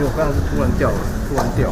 因为我刚刚是突然掉了，突然掉。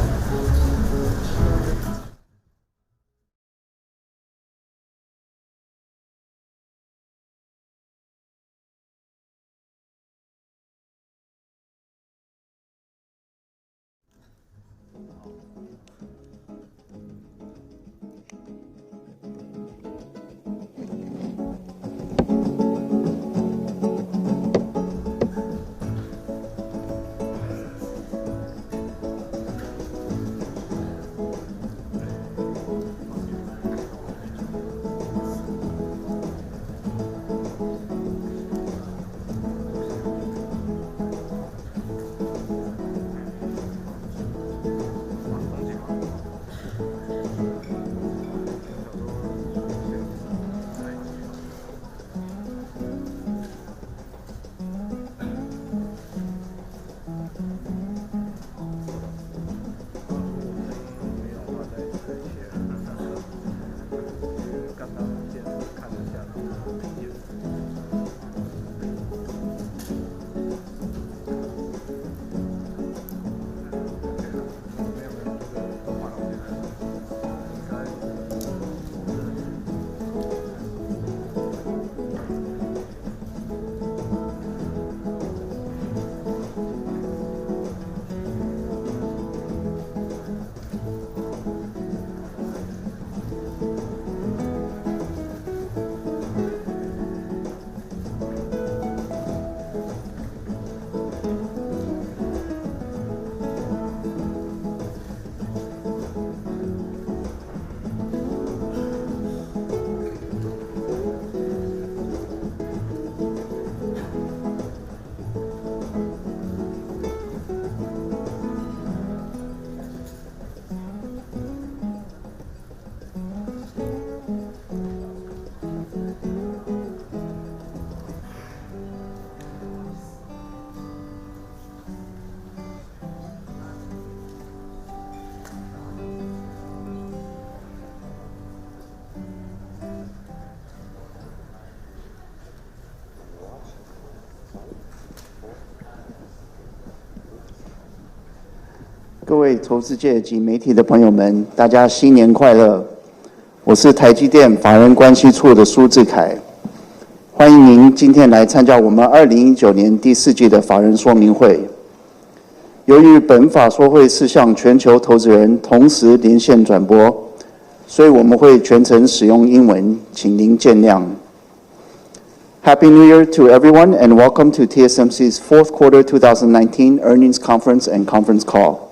各位投资界及媒体的朋友们，大家新年快乐！我是台积电法人关系处的苏志凯，欢迎您今天来参加我们2019年第4季的法人说明会。由于本法说会是向全球投资人同时连线转播，所以我们会全程使用英文，请您见谅。Happy New Year to everyone, and welcome to TSMC's fourth quarter 2019 earnings conference and conference call.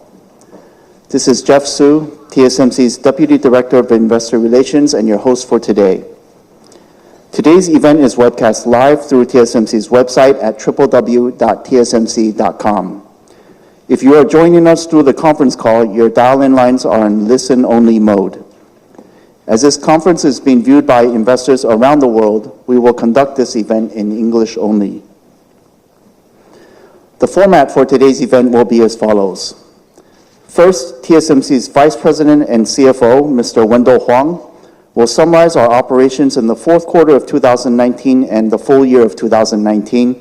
This is Jeff Su, TSMC's Deputy Director of Investor Relations and your host for today. Today's event is webcast live through TSMC's website at www.tsmc.com. If you are joining us through the conference call, your dial-in lines are in listen-only mode. As this conference is being viewed by investors around the world, we will conduct this event in English only. The format for today's event will be as follows. First, TSMC's Vice President and CFO, Mr. Wendell Huang, will summarize our operations in the fourth quarter of 2019 and the full year of 2019,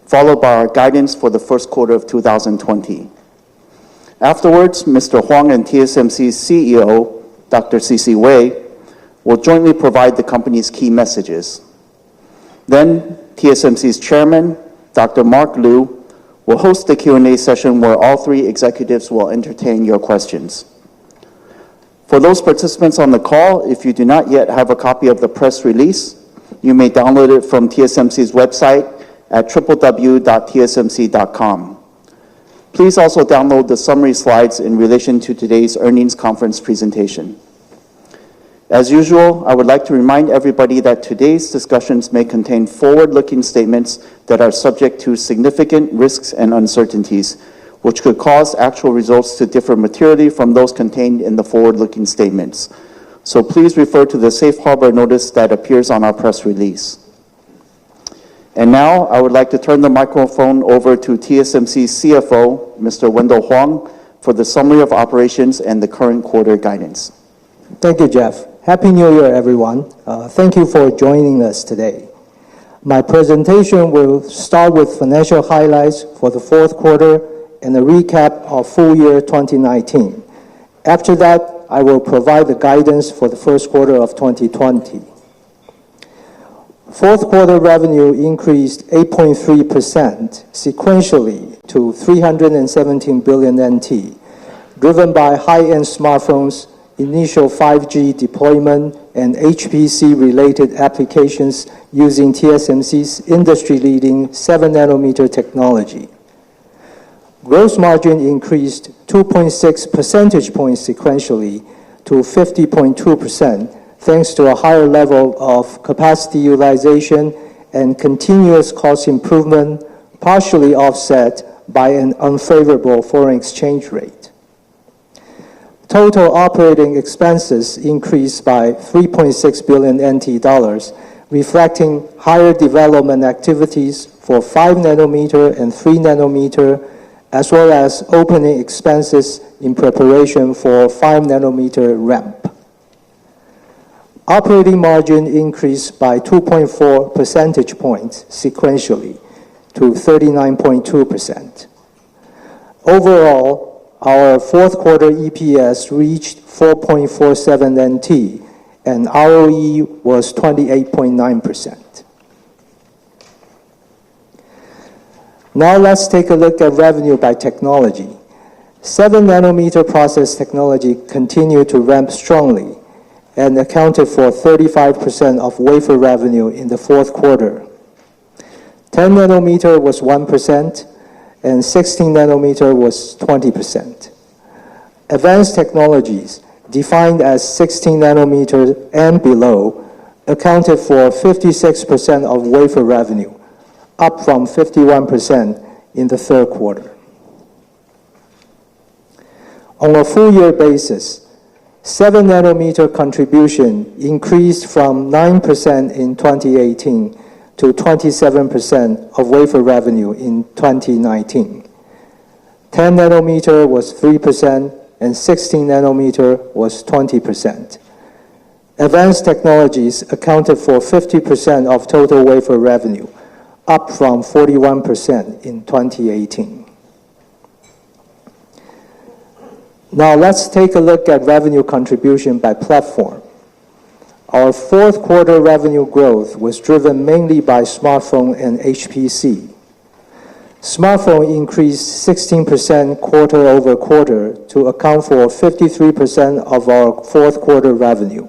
followed by our guidance for the first quarter of 2020. Afterwards, Mr. Huang and TSMC's CEO, Dr. C.C. Wei, will jointly provide the company's key messages. Then, TSMC's Chairman, Dr. Mark Liu, will host the Q&A session where all three executives will entertain your questions. For those participants on the call, if you do not yet have a copy of the press release, you may download it from TSMC's website at www.tsmc.com. Please also download the summary slides in relation to today's earnings conference presentation. As usual, I would like to remind everybody that today's discussions may contain forward-looking statements that are subject to significant risks and uncertainties, which could cause actual results to differ materially from those contained in the forward-looking statements. So please refer to the safe harbor notice that appears on our press release. And now, I would like to turn the microphone over to TSMC's CFO, Mr. Wendell Huang, for the summary of operations and the current quarter guidance. Thank you, Jeff. Happy New Year, everyone. Thank you for joining us today. My presentation will start with financial highlights for the fourth quarter and a recap of full year 2019. After that, I will provide the guidance for the first quarter of 2020. Fourth quarter revenue increased 8.3% sequentially to 317 billion NT, driven by high-end smartphones, initial 5G deployment, and HPC-related applications using TSMC's industry-leading 7nm technology. Gross margin increased 2.6 percentage points sequentially to 50.2%, thanks to a higher level of capacity utilization and continuous cost improvement, partially offset by an unfavorable foreign exchange rate. Total operating expenses increased by 3.6 billion NT dollars, reflecting higher development activities for 5nm and 3nm, as well as opening expenses in preparation for 5nm ramp. Operating margin increased by 2.4 percentage points sequentially to 39.2%. Overall, our fourth quarter EPS reached 4.47 NT, and ROE was 28.9%. Now let's take a look at revenue by technology. 7nm process technology continued to ramp strongly and accounted for 35% of wafer revenue in the fourth quarter. 10nm was 1%, and 16nm was 20%. Advanced technologies, defined as 16nm and below, accounted for 56% of wafer revenue, up from 51% in the third quarter. On a full-year basis, 7nm contribution increased from 9% in 2018 to 27% of wafer revenue in 2019. 10nm was 3% and 16nm was 20%. Advanced technologies accounted for 50% of total wafer revenue, up from 41% in 2018. Now let's take a look at revenue contribution by platform. Our fourth quarter revenue growth was driven mainly by smartphone and HPC. Smartphone increased 16% quarter over quarter to account for 53% of our fourth quarter revenue.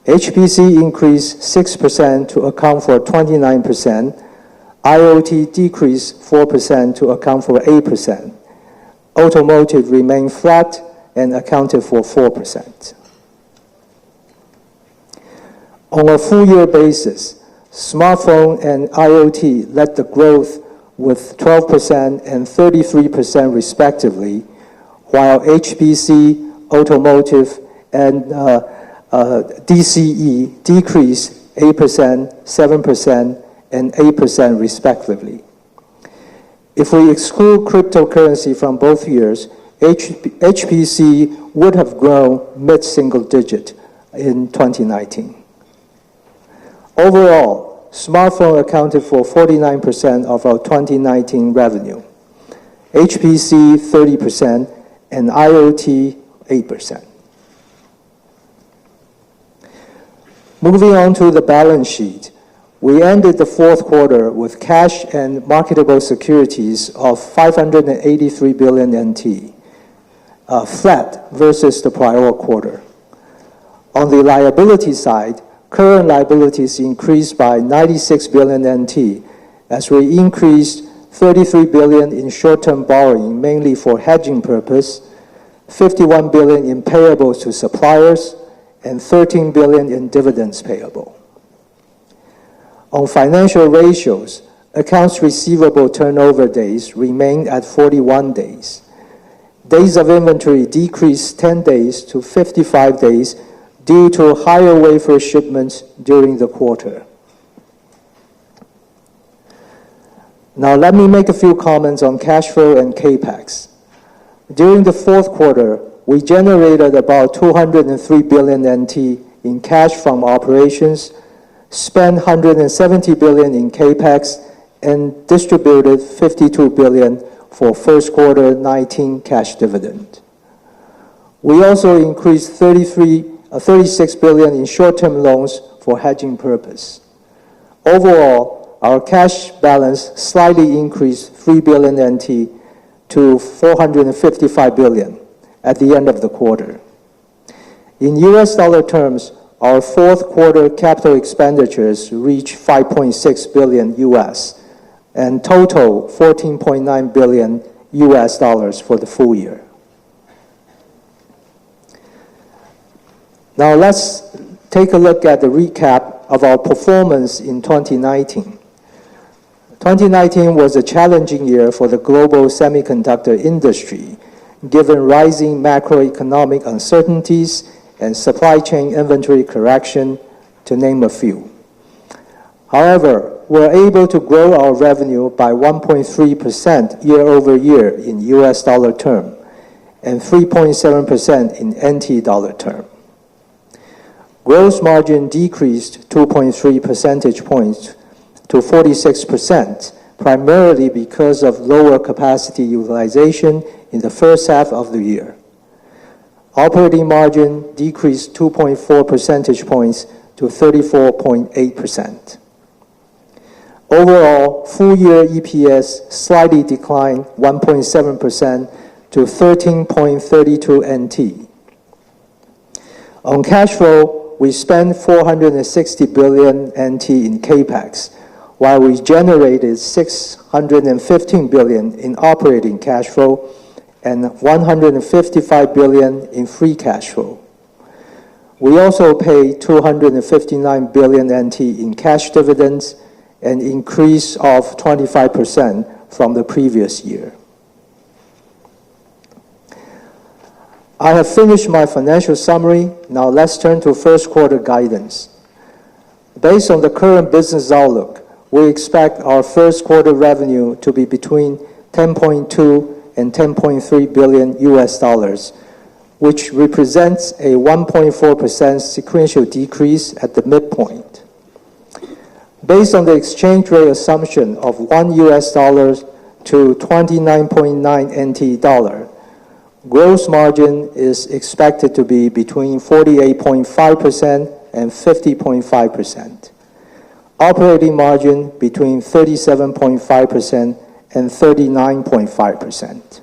HPC increased 6% to account for 29%. IoT decreased 4% to account for 8%. Automotive remained flat and accounted for 4%. On a full-year basis, smartphone and IoT led the growth with 12% and 33% respectively, while HPC, automotive, and DCE decreased 8%, 7%, and 8% respectively. If we exclude cryptocurrency from both years, HPC would have grown mid-single digit in 2019. Overall, smartphone accounted for 49% of our 2019 revenue, HPC 30%, and IoT 8%. Moving on to the balance sheet, we ended the fourth quarter with cash and marketable securities of 583 billion NT, flat versus the prior quarter. On the liability side, current liabilities increased by 96 billion NT as we increased 33 billion in short-term borrowing, mainly for hedging purpose, 51 billion in payables to suppliers, and 13 billion in dividends payable. On financial ratios, accounts receivable turnover days remained at 41 days. Days of inventory decreased 10 days to 55 days due to higher wafer shipments during the quarter. Now let me make a few comments on cash flow and CAPEX. During the fourth quarter, we generated about 203 billion NT in cash from operations, spent 170 billion in CAPEX, and distributed 52 billion for first quarter 19 cash dividend. We also increased 36 billion in short-term loans for hedging purpose. Overall, our cash balance slightly increased 3 billion NT to 455 billion at the end of the quarter. In US dollar terms, our fourth quarter capital expenditures reached 5.6 billion US and total 14.9 billion US dollars for the full year. Now let's take a look at the recap of our performance in 2019. 2019 was a challenging year for the global semiconductor industry, given rising macroeconomic uncertainties and supply chain inventory correction, to name a few. However, we're able to grow our revenue by 1.3% year over year in US dollar term and 3.7% in NT dollar term. Gross margin decreased 2.3 percentage points to 46%, primarily because of lower capacity utilization in the first half of the year. Operating margin decreased 2.4 percentage points to 34.8%. Overall, full-year EPS slightly declined 1.7% to 13.32 NT. On cash flow, we spent 460 billion NT in CAPEX, while we generated 615 billion in operating cash flow and 155 billion in free cash flow. We also paid 259 billion NT in cash dividends, an increase of 25% from the previous year. I have finished my financial summary. Now let's turn to first quarter guidance. Based on the current business outlook, we expect our first quarter revenue to be between 10.2 and 10.3 billion US dollars, which represents a 1.4% sequential decrease at the midpoint. Based on the exchange rate assumption of 1 US dollar to 29.9 NT dollar, gross margin is expected to be between 48.5% and 50.5%. Operating margin between 37.5% and 39.5%.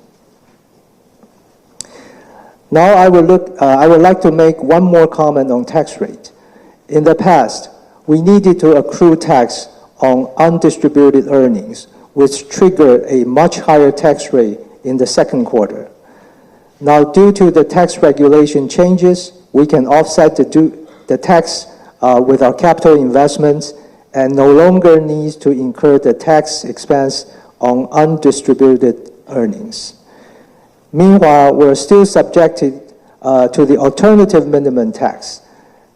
Now I would like to make one more comment on tax rate. In the past, we needed to accrue tax on undistributed earnings, which triggered a much higher tax rate in the second quarter. Now, due to the tax regulation changes, we can offset the tax with our capital investments and no longer need to incur the tax expense on undistributed earnings. Meanwhile, we're still subjected to the alternative minimum tax.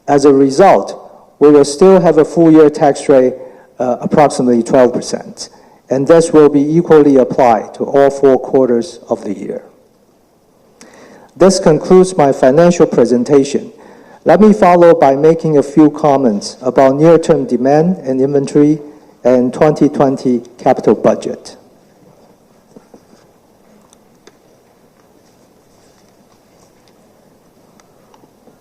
As a result, we will still have a full-year tax rate approximately 12%, and this will be equally applied to all 4 quarters of the year. This concludes my financial presentation. Let me follow by making a few comments about near-term demand and inventory and 2020 capital budget.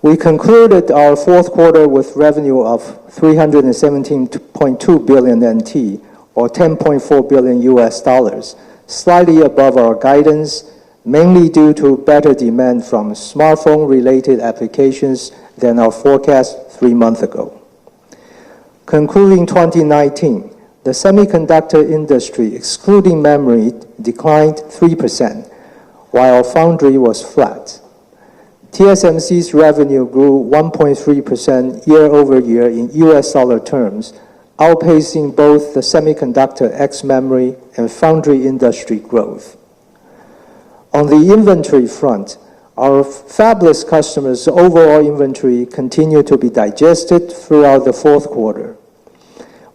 We concluded our fourth quarter with revenue of 317.2 billion NT, or 10.4 billion US dollars, slightly above our guidance, mainly due to better demand from smartphone-related applications than our forecast 3 months ago. Concluding 2019, the semiconductor industry, excluding memory, declined 3%, while foundry was flat. TSMC's revenue grew 1.3% year over year in US dollar terms, outpacing both the semiconductor ex-memory and foundry industry growth. On the inventory front, our fabless customers' overall inventory continued to be digested throughout the fourth quarter.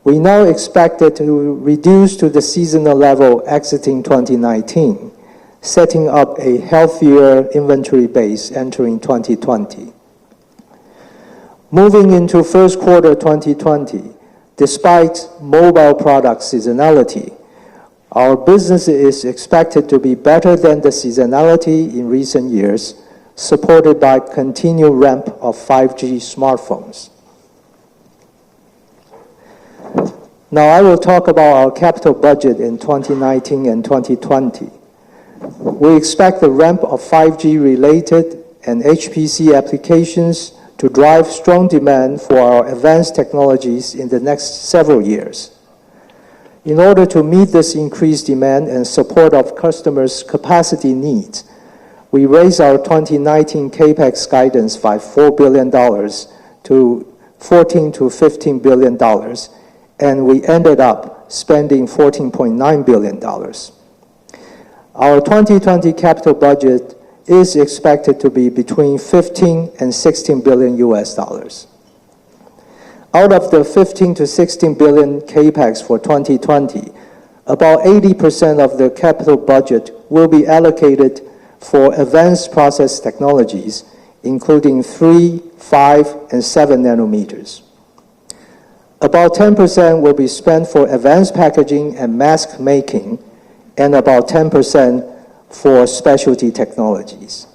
We now expect it to reduce to the seasonal level exiting 2019, setting up a healthier inventory base entering 2020. Moving into first quarter 2020, despite mobile product seasonality, Our business is expected to be better than the seasonality in recent years, supported by continued ramp of 5G smartphones. Now I will talk about our capital budget in 2019 and 2020. We expect the ramp of 5G-related and HPC applications to drive strong demand for our advanced technologies in the next several years. In order to meet this increased demand and support of customers' capacity needs, we raised our 2019 CAPEX guidance by $4 billion to $14 to $15 billion, and we ended up spending $14.9 billion. Our 2020 capital budget is expected to be between 15 and 16 billion US dollars. Out of the 15 to 16 billion CAPEX for 2020, about 80% of the capital budget will be allocated for advanced process technologies, including 3, 5, and 7 nanometers. About 10% will be spent for advanced packaging and mask making, and about 10% for specialty technologies.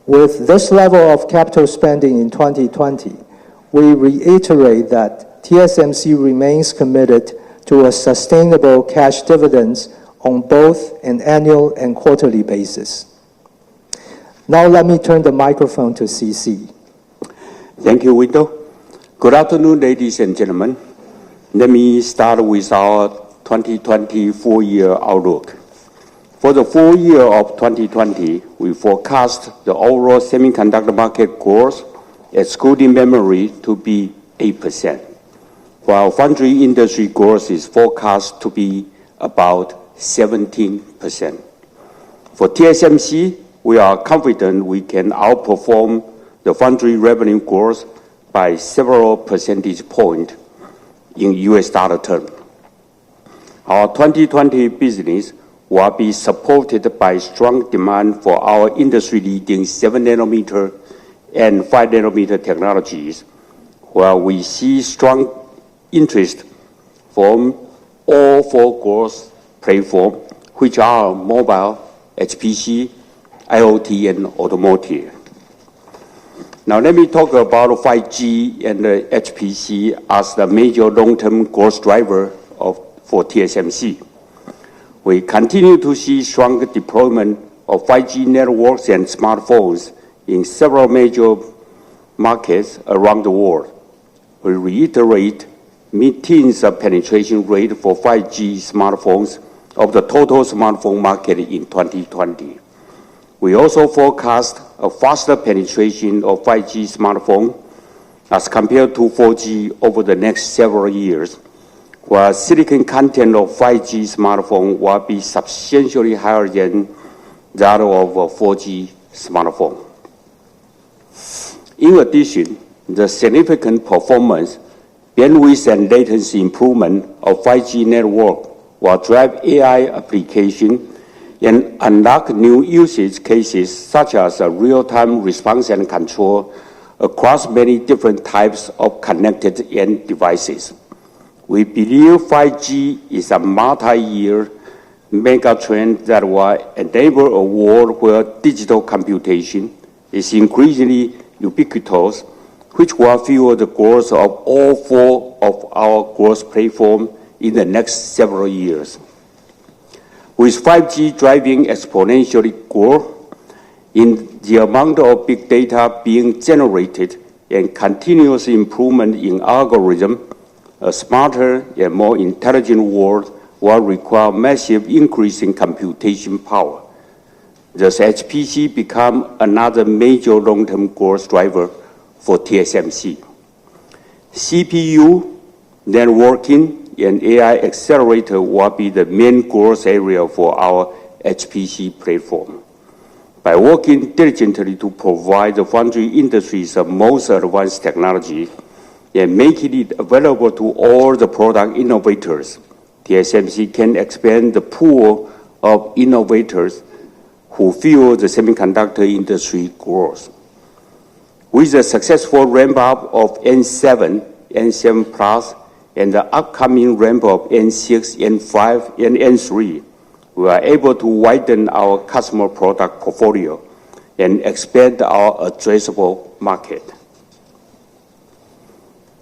With this level of capital spending in 2020, we reiterate that TSMC remains committed to a sustainable cash dividends on both an annual and quarterly basis. Now let me turn the microphone to CC. Thank you, Wendell. Good afternoon, ladies and gentlemen. Let me start with our 2020 full-year outlook. For the full year of 2020, we forecast the overall semiconductor market growth, excluding memory, to be 8%, while foundry industry growth is forecast to be about 17%. For TSMC, we are confident we can outperform the foundry revenue growth by several percentage points in US dollar terms. Our 2020 business will be supported by strong demand for our industry-leading 7 nanometer and 5 nanometer technologies, where we see strong interest from all 4 growth platforms, which are mobile, HPC, IoT, and automotive. Now let me talk about 5G and the HPC as the major long-term growth driver for TSMC. We continue to see strong deployment of 5G networks and smartphones in several major markets around the world. We reiterate mid-teens penetration rate for 5G smartphones of the total smartphone market in 2020. We also forecast a faster penetration of 5G smartphone as compared to 4G over the next several years, where silicon content of 5G smartphone will be substantially higher than that of a 4G smartphone. In addition, the significant performance, bandwidth, and latency improvement of 5G network will drive AI application and unlock new usage cases such as real-time response and control across many different types of connected end devices. We believe 5G is a multi-year mega trend that will enable a world where digital computation is increasingly ubiquitous, which will fuel the growth of all 4 of our growth platforms in the next several years. With 5G driving exponentially growth in the amount of big data being generated and continuous improvement in algorithm, a smarter and more intelligent world will require massive increase in computation power. Thus, HPC become another major long-term growth driver for TSMC. CPU, networking, and AI accelerator will be the main growth area for our HPC platform. By working diligently to provide the foundry industry's most advanced technology and making it available to all the product innovators, TSMC can expand the pool of innovators who fuel the semiconductor industry growth. With the successful ramp-up of N7, N7 Plus, and the upcoming ramp of N6, N5, and N3, we are able to widen our customer product portfolio and expand our addressable market.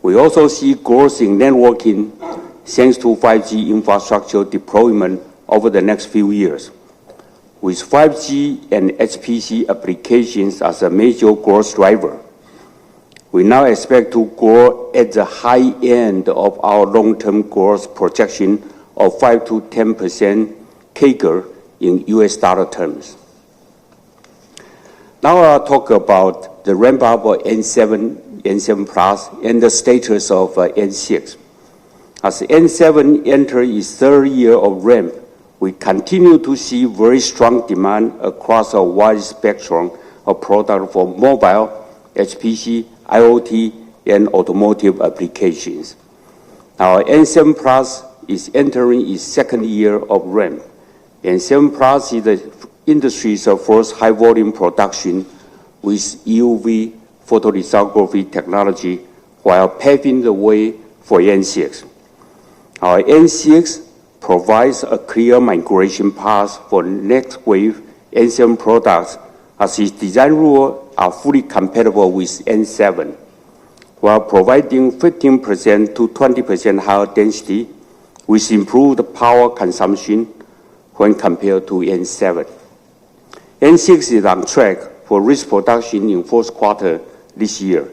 We also see growth in networking thanks to 5G infrastructure deployment over the next few years. With 5G and HPC applications as a major growth driver, we now expect to grow at the high end of our long-term growth projection of 5 to 10% CAGR in US dollar terms. Now I'll talk about the ramp-up of N7, N7 Plus, and the status of N6. As N7 enters its third year of ramp, we continue to see very strong demand across a wide spectrum of products for mobile, HPC, IoT, and automotive applications. Our N7 Plus is entering its second year of ramp. N7 Plus is the industry's first high-volume production with EUV photolithography technology while paving the way for N6. Our N6 provides a clear migration path for next wave N7 products as its design rules are fully compatible with N7, while providing 15% to 20% higher density with improved power consumption when compared to N7. N6 is on track for risk production in fourth quarter this year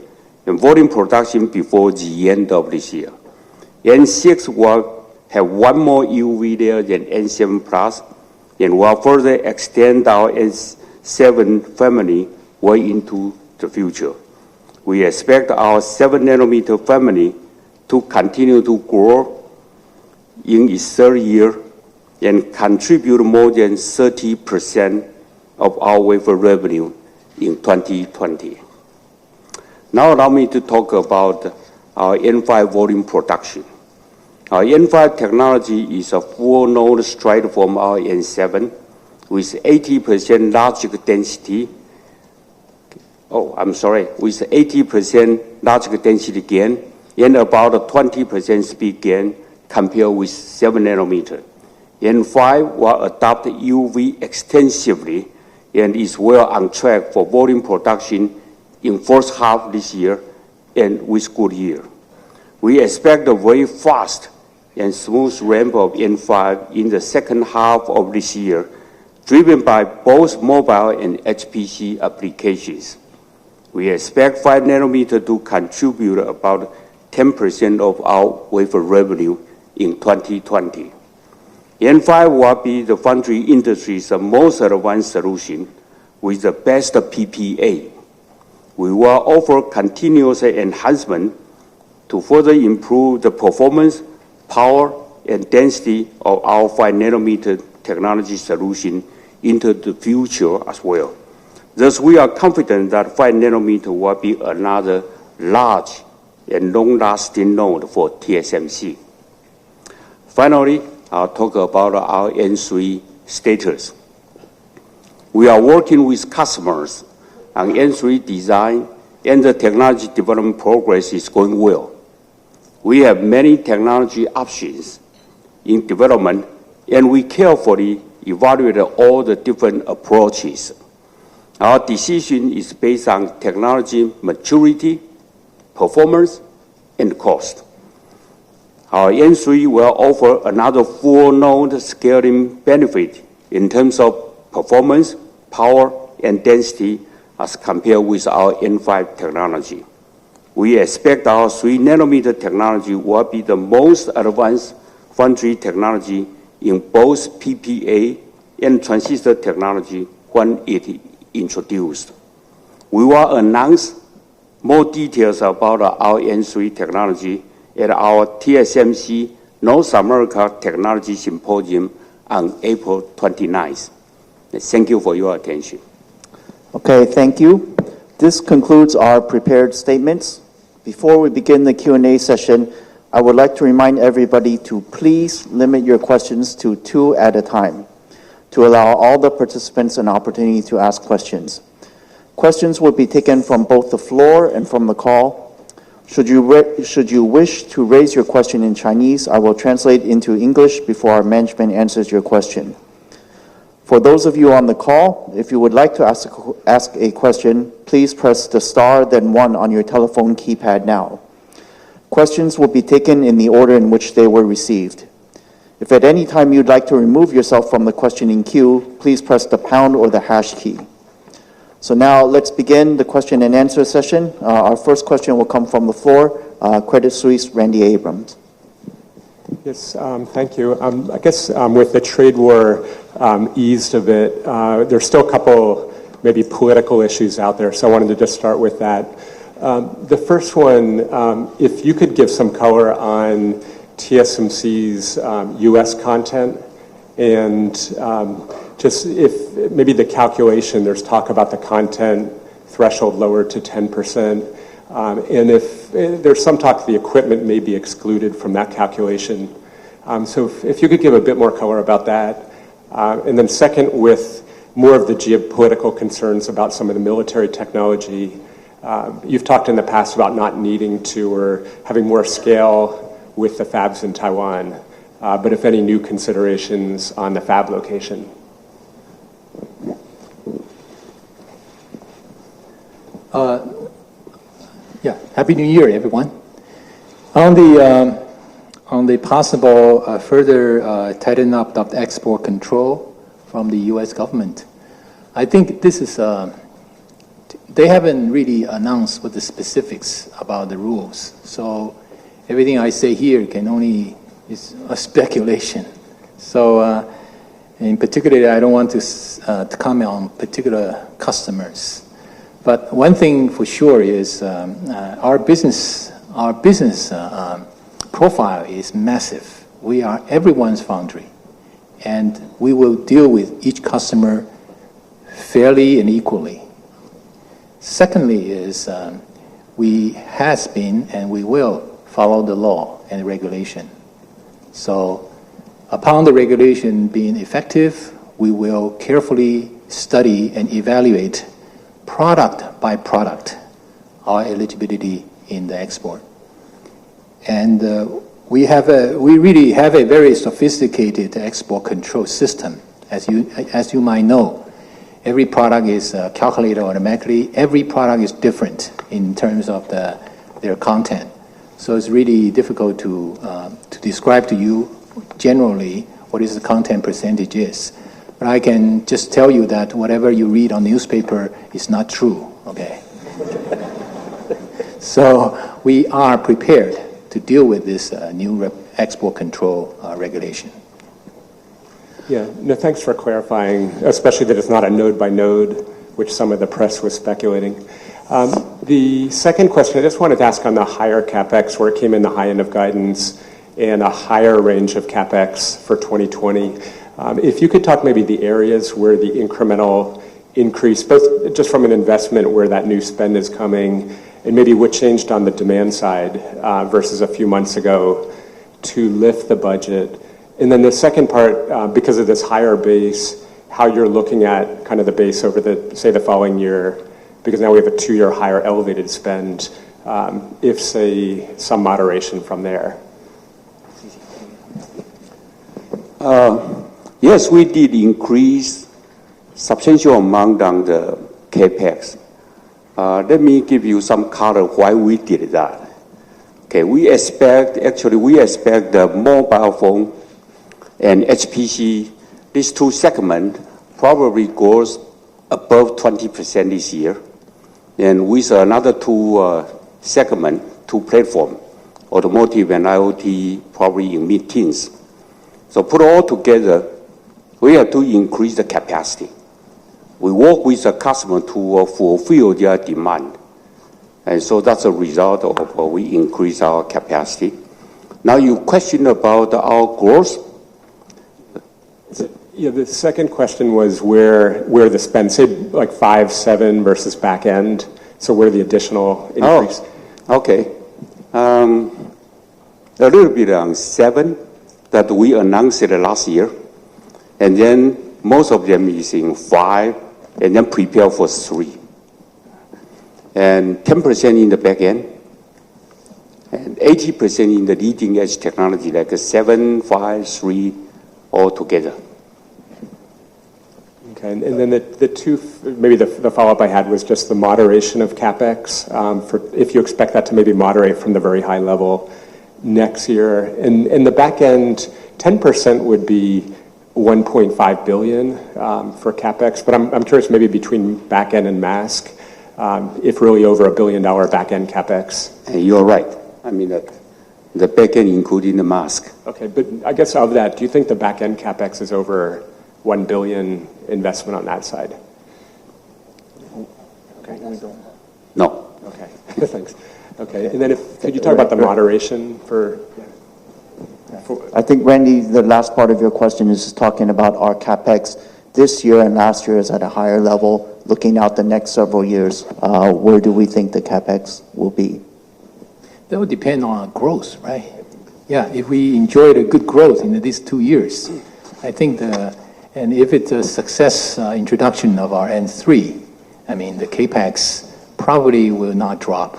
and volume production before the end of this year. N6 will have one more EUV layer than N7 Plus and will further extend our N7 family way into the future. We expect our 7nm family to continue to grow in its third year and contribute more than 30% of our wafer revenue in 2020. Now allow me to talk about our N5 volume production. Our N5 technology is a full node straight from our N7 with 80% logic density. With 80% logic density gain and about 20% speed gain compared with 7nm. N5 will adopt EUV extensively and is well on track for volume production in first half this year and with good year. We expect a very fast and smooth ramp of N5 in the second half of this year, driven by both mobile and HPC applications. We expect 5nm to contribute about 10% of our wafer revenue in 2020. N5 will be the foundry industry's most advanced solution with the best PPA. We will offer continuous enhancement to further improve the performance, power, and density of our 5nm technology solution into the future as well. Thus, we are confident that 5nm will be another large and long-lasting node for TSMC. Finally, I'll talk about our N3 status. We are working with customers on N3 design, and the technology development progress is going well. We have many technology options in development, and we carefully evaluate all the different approaches. Our decision is based on technology maturity, performance, and cost. Our N3 will offer another full node scaling benefit in terms of performance, power, and density as compared with our N5 technology. We expect our 3nm technology will be the most advanced foundry technology in both PPA and transistor technology when it is introduced. We will announce more details about our N3 technology at our TSMC North America Technology Symposium on April 29th. Thank you for your attention. Okay, thank you. This concludes our prepared statements. Before we begin the Q&A session, I would like to remind everybody to please limit your questions to 2 at a time to allow all the participants an opportunity to ask questions. Questions will be taken from both the floor and from the call. Should you wish to raise your question in Chinese, I will translate into English before our management answers your question. For those of you on the call, if you would like to ask a question, please press the star then 1 on your telephone keypad now. Questions will be taken in the order in which they were received. If at any time you'd like to remove yourself from the questioning queue, please press the pound or the hash key. So now let's begin the question and answer session. Our first question will come from the floor. Credit Suisse, Randy Abrams. Yes, thank you. I guess with the trade war eased a bit, there's still a couple maybe political issues out there, so I wanted to just start with that. The first one, if you could give some color on TSMC's U.S. content and just if maybe the calculation, there's talk about the content threshold lowered to 10%, and if there's some talk the equipment may be excluded from that calculation. So if you could give a bit more color about that. And then second, with more of the geopolitical concerns about some of the military technology, you've talked in the past about not needing to or having more scale with the fabs in Taiwan, but if any new considerations on the fab location. Happy New Year, everyone. On the possible further tighten up of the export control from the U.S. government, I think this is they haven't really announced what the specifics about the rules. So everything I say here is a speculation. So in particular, I don't want to comment on particular customers. But one thing for sure is our business profile is massive. We are everyone's foundry, and we will deal with each customer fairly and equally. Secondly is we has been and we will follow the law and regulation. So upon the regulation being effective, we will carefully study and evaluate product by product our eligibility in the export. And we really have a very sophisticated export control system. As you might know, every product is calculated automatically. Every product is different in terms of their content. So it's really difficult to describe to you generally what is the content percentage is. But I can just tell you that whatever you read on newspaper is not true, okay? So we are prepared to deal with this new export control regulation. Yeah, no, thanks for clarifying, especially that it's not a node by node, which some of the press was speculating. The second question, I just wanted to ask on the higher CapEx, where it came in the high end of guidance and a higher range of CapEx for 2020. If you could talk maybe the areas where the incremental increase, both just from an investment where that new spend is coming, and maybe what changed on the demand side versus a few months ago to lift the budget. And then the second part, because of this higher base, how you're looking at kind of the base over the following year, because now we have a 2-year higher elevated spend, if say some moderation from there. Yes, we did increase substantial amount on the CapEx. Let me give you some color why we did that. Okay, we expect the mobile phone and HPC, these two segments probably grows above 20% this year. And with another two platforms, automotive and IoT, probably in mid-teens. So put all together, we have to increase the capacity. We work with the customer to fulfill their demand. And so that's a result of we increase our capacity. Now you question about our growth. Yeah, the second question was where the spend, say like 5, 7 versus back end. So where the additional increase? Oh, okay. A little bit on 7 that we announced it last year. And then most of them is in 5 and then prepare for 3. And 10% in the back end 80% in the leading edge technology, like 7, 5, 3, all together. Okay, and then the two, maybe the follow-up I had was just the moderation of CapEx, for if you expect that to maybe moderate from the very high level next year. And in the back end, 10% would be 1.5 billion for CapEx, but I'm curious maybe between back end and mask, if really over $1 billion back end CapEx. You're right. I mean, the back end including the mask. Okay, but I guess of that, do you think the back end CapEx is over 1 billion investment on that side? Okay. No. Okay, thanks. Okay, and then could you talk about the moderation for? I think, Randy, the last part of your question is talking about our CapEx this year and last year is at a higher level. Looking out the next several years, where do we think the CapEx will be? That would depend on growth, right? Yeah, if we enjoyed a good growth in these 2 years, I think and if it's a success introduction of our N3, I mean, the CapEx probably will not drop.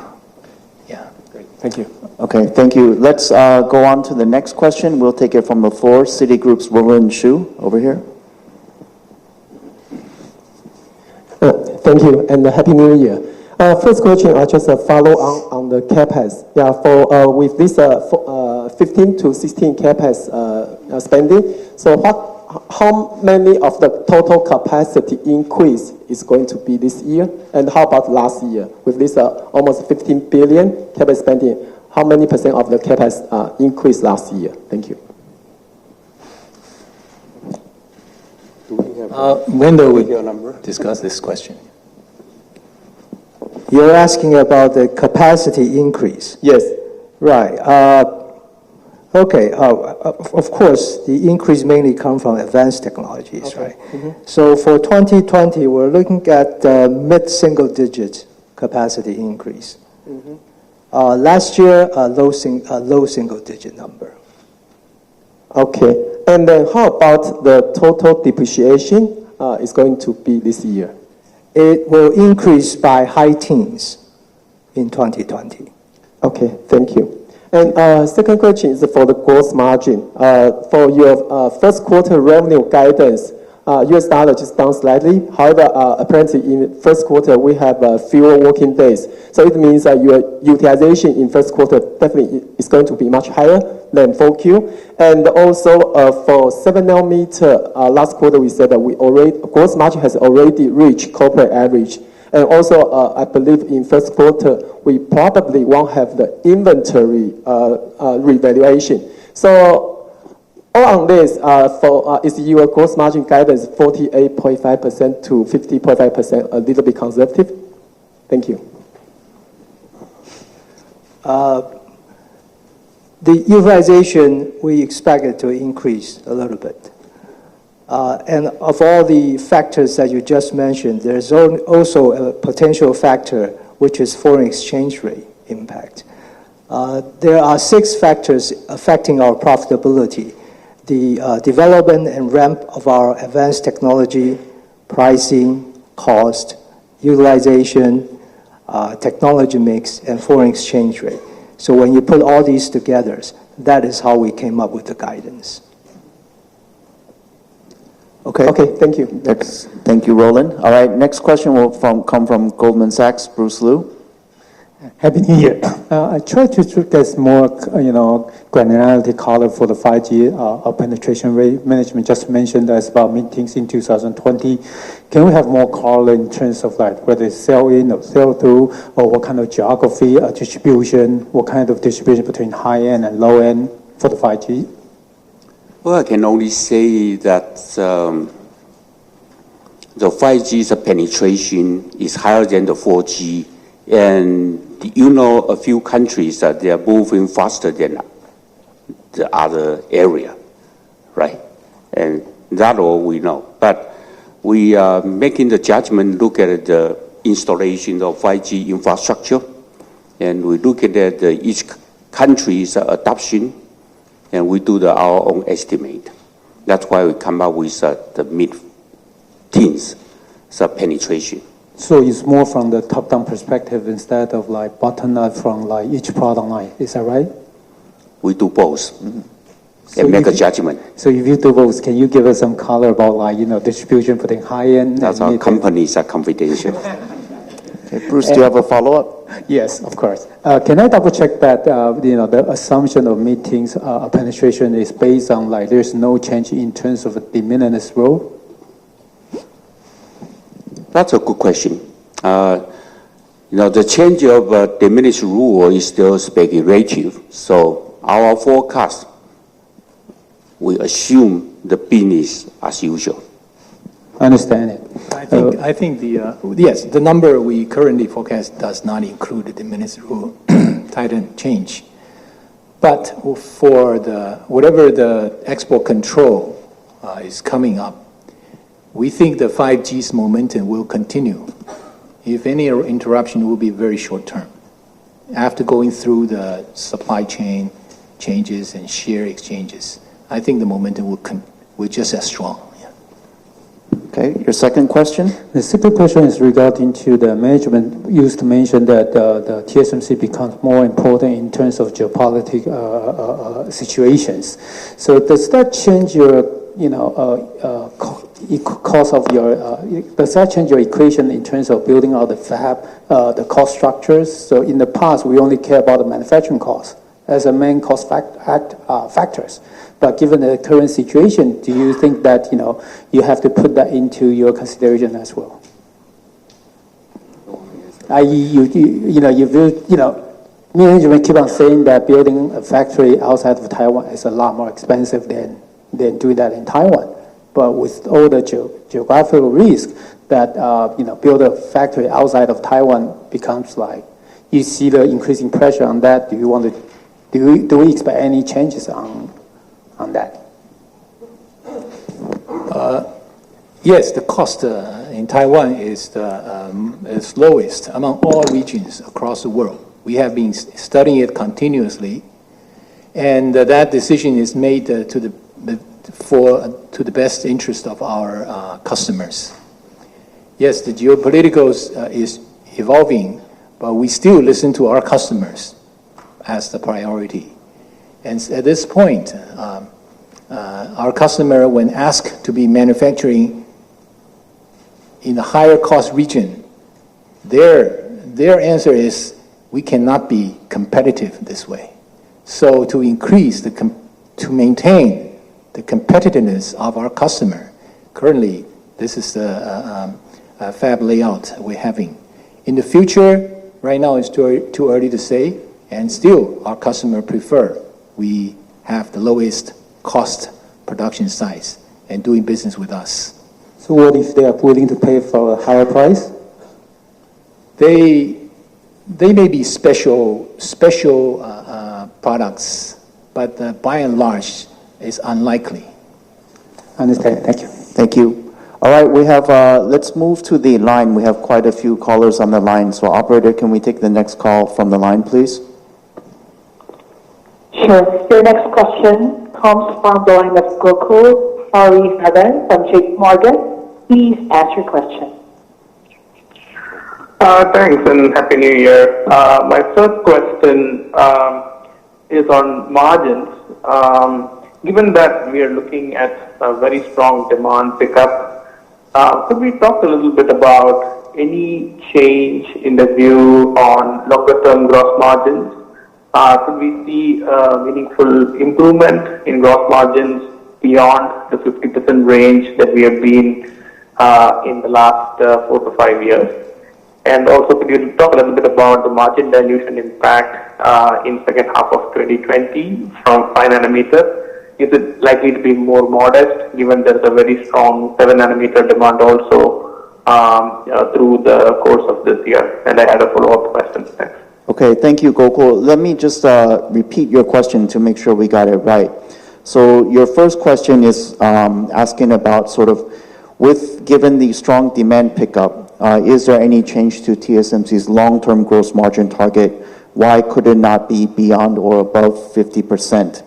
Yeah. Great, thank you. Okay, thank you. Let's go on to the next question. We'll take it from the floor. Citigroup's Roland Shu over here. Thank you, and Happy New Year. First question, just a follow on the CapEx. Yeah, with this 15 to 16 CapEx spending, so how many of the total capacity increase is going to be this year? And how about last year? With this almost 15 billion CapEx spending, how many percent of the CapEx increase last year? Thank you. Wendell will discuss this question. You're asking about the capacity increase? Yes. Right. Okay. Of course, the increase mainly comes from advanced technologies, Okay. right? Mm-hmm. So for 2020, we're looking at mid-single digit capacity increase. Mm-hmm. Last year, a low single digit number. Okay. And then how about the total depreciation is going to be this year? It will increase by high teens in 2020. Okay, thank you. And second question is for the gross margin. For your first quarter revenue guidance, US dollar just down slightly. However, apparently in first quarter we have fewer working days. So it means that your utilization in first quarter definitely is going to be much higher than 4Q. And also for 7 nanometer, last quarter we said that gross margin has already reached corporate average. And also, I believe in first quarter, we probably won't have the inventory revaluation. So all on this, is your gross margin guidance 48.5% to 50.5% a little bit conservative? Thank you. The utilization, we expect it to increase a little bit. And of all the factors that you just mentioned, there's also a potential factor, which is foreign exchange rate impact. There are 6 factors affecting our profitability: the development and ramp of our advanced technology, pricing, cost, utilization, technology mix, and foreign exchange rate. So when you put all these together, that is how we came up with the guidance. Okay. Okay, thank you. Thank you, Roland. All right, next question will come from Goldman Sachs, Bruce Liu. Happy New Year. I tried to get more, granularity color for the 5G penetration rate. Management just mentioned that's about meetings in 2020. Can we have more color in terms of like whether it's sell-in or sell-through, or what kind of geography distribution, what kind of distribution between high-end and low-end for the 5G? Well, I can only say that the 5G's penetration is higher than the 4G, and a few countries that they are moving faster than the other area, right? And that all we know. But we are making the judgment, look at the installation of 5G infrastructure, and we look at each country's adoption, and we do our own estimate. That's why we come up with the mid-teens penetration. So it's more from the top-down perspective instead of like bottom-up from like each product line. Is that right? We do both So and make a if- judgment. So if you do both, can you give us some color about like, distribution for the high-end? That's and our mid-end? companies are confidential. Okay, Bruce, do you have a follow-up? Yes, of course. Can I double check that, the assumption of meetings penetration is based on like there's no change in terms of de minimis rule? That's a good question. The change of diminished rule is still speculative. So our forecast, we assume the business as usual. Understand it. I think the number we currently forecast does not include the diminished rule tighten change. But for whatever the export control is coming up, we think the 5G's momentum will continue. If any interruption, it will be very short term. After going through the supply chain changes and share exchanges, I think the momentum will just as strong. Okay, your second question? The second question is regarding to the management used to mention that the TSMC becomes more important in terms of geopolitical situations. So does that change your, cost of your, does that change your equation in terms of building out the fab, the cost structures? So in the past, we only care about the manufacturing cost as a main cost factors. But given the current situation, do you think that, you have to put that into your consideration as well? Management keep on saying that building a factory outside of Taiwan is a lot more expensive than doing that in Taiwan. But with all the geographical risk that, build a factory outside of Taiwan becomes like, you see the increasing pressure on that. Do we expect any changes on that? Yes, the cost in Taiwan is lowest among all regions across the world. We have been studying it continuously, and that decision is made to the best interest of our customers. Yes, the geopolitical is evolving, but we still listen to our customers as the priority. And at this point, our customer, when asked to be manufacturing in a higher cost region, their answer is, we cannot be competitive this way. So to maintain the competitiveness of our customer, currently this is the fab layout we're having. In the future, right now it's too early to say, and still our customer prefer we have the lowest cost production size and doing business with us. So what if they are willing to pay for a higher price? They may be special products, but by and large, it's unlikely. Understand. Thank you. Thank you. All right, we have, let's move to the line. We have quite a few callers on the line. So operator, can we take the next call from the line, please? Sure. Your next question comes from the line of Gokul Hariharan from JP Morgan. Please ask your question. Thanks and Happy New Year. My first question is on margins. Given that we are looking at a very strong demand pickup, could we talk a little bit about any change in the view on longer term gross margins? Could we see a meaningful improvement in gross margins beyond the 50% range that we have been in the last 4 to 5 years? And also, could you talk a little bit about the margin dilution impact in second half of 2020 from 5 nanometer? Is it likely to be more modest, given there's a very strong 7 nanometer demand also through the course of this year? And I had a follow-up question. Thanks. Okay, thank you, Gokul. Let me just repeat your question to make sure we got it right. So your first question is asking about sort of, given the strong demand pickup, is there any change to TSMC's long-term gross margin target? Why could it not be beyond or above 50%?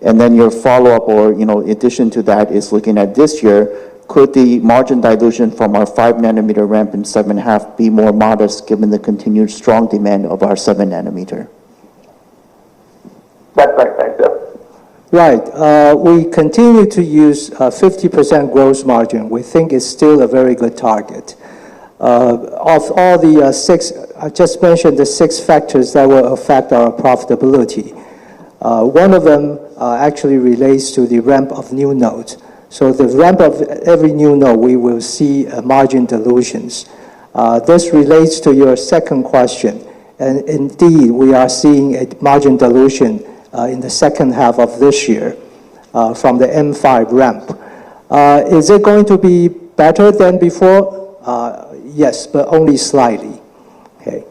And then your follow-up or, addition to that is looking at this year, could the margin dilution from our 5 nanometer ramp in 7.5 be more modest given the continued strong demand of our 7 nanometer? That's right, thanks, sir. Right. We continue to use 50% gross margin. We think it's still a very good target. Of all the six, I just mentioned the 6 factors that will affect our profitability. One of them actually relates to the ramp of new nodes. So the ramp of every new node, we will see margin dilutions. This relates to your second question. And indeed, we are seeing a margin dilution in the second half of this year from the M5 ramp. Is it going to be better than before? Yes, but only slightly. Okay.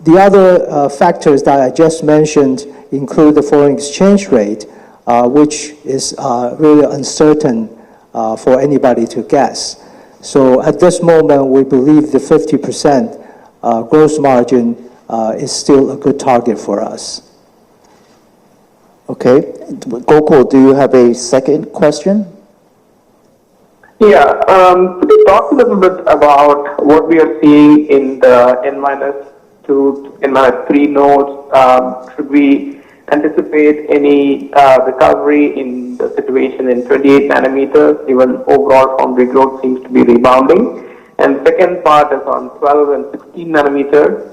The other factors that I just mentioned include the foreign exchange rate, which is really uncertain for anybody to guess. So at this moment, we believe the 50% gross margin is still a good target for us. Okay. Gokul, do you have a second question? Yeah, could you talk a little bit about what we are seeing in the N-2, N-3 nodes? Should we anticipate any recovery in the situation in 28 nanometers, even overall foundry growth seems to be rebounding? And second part is on 12 and 16 nanometers.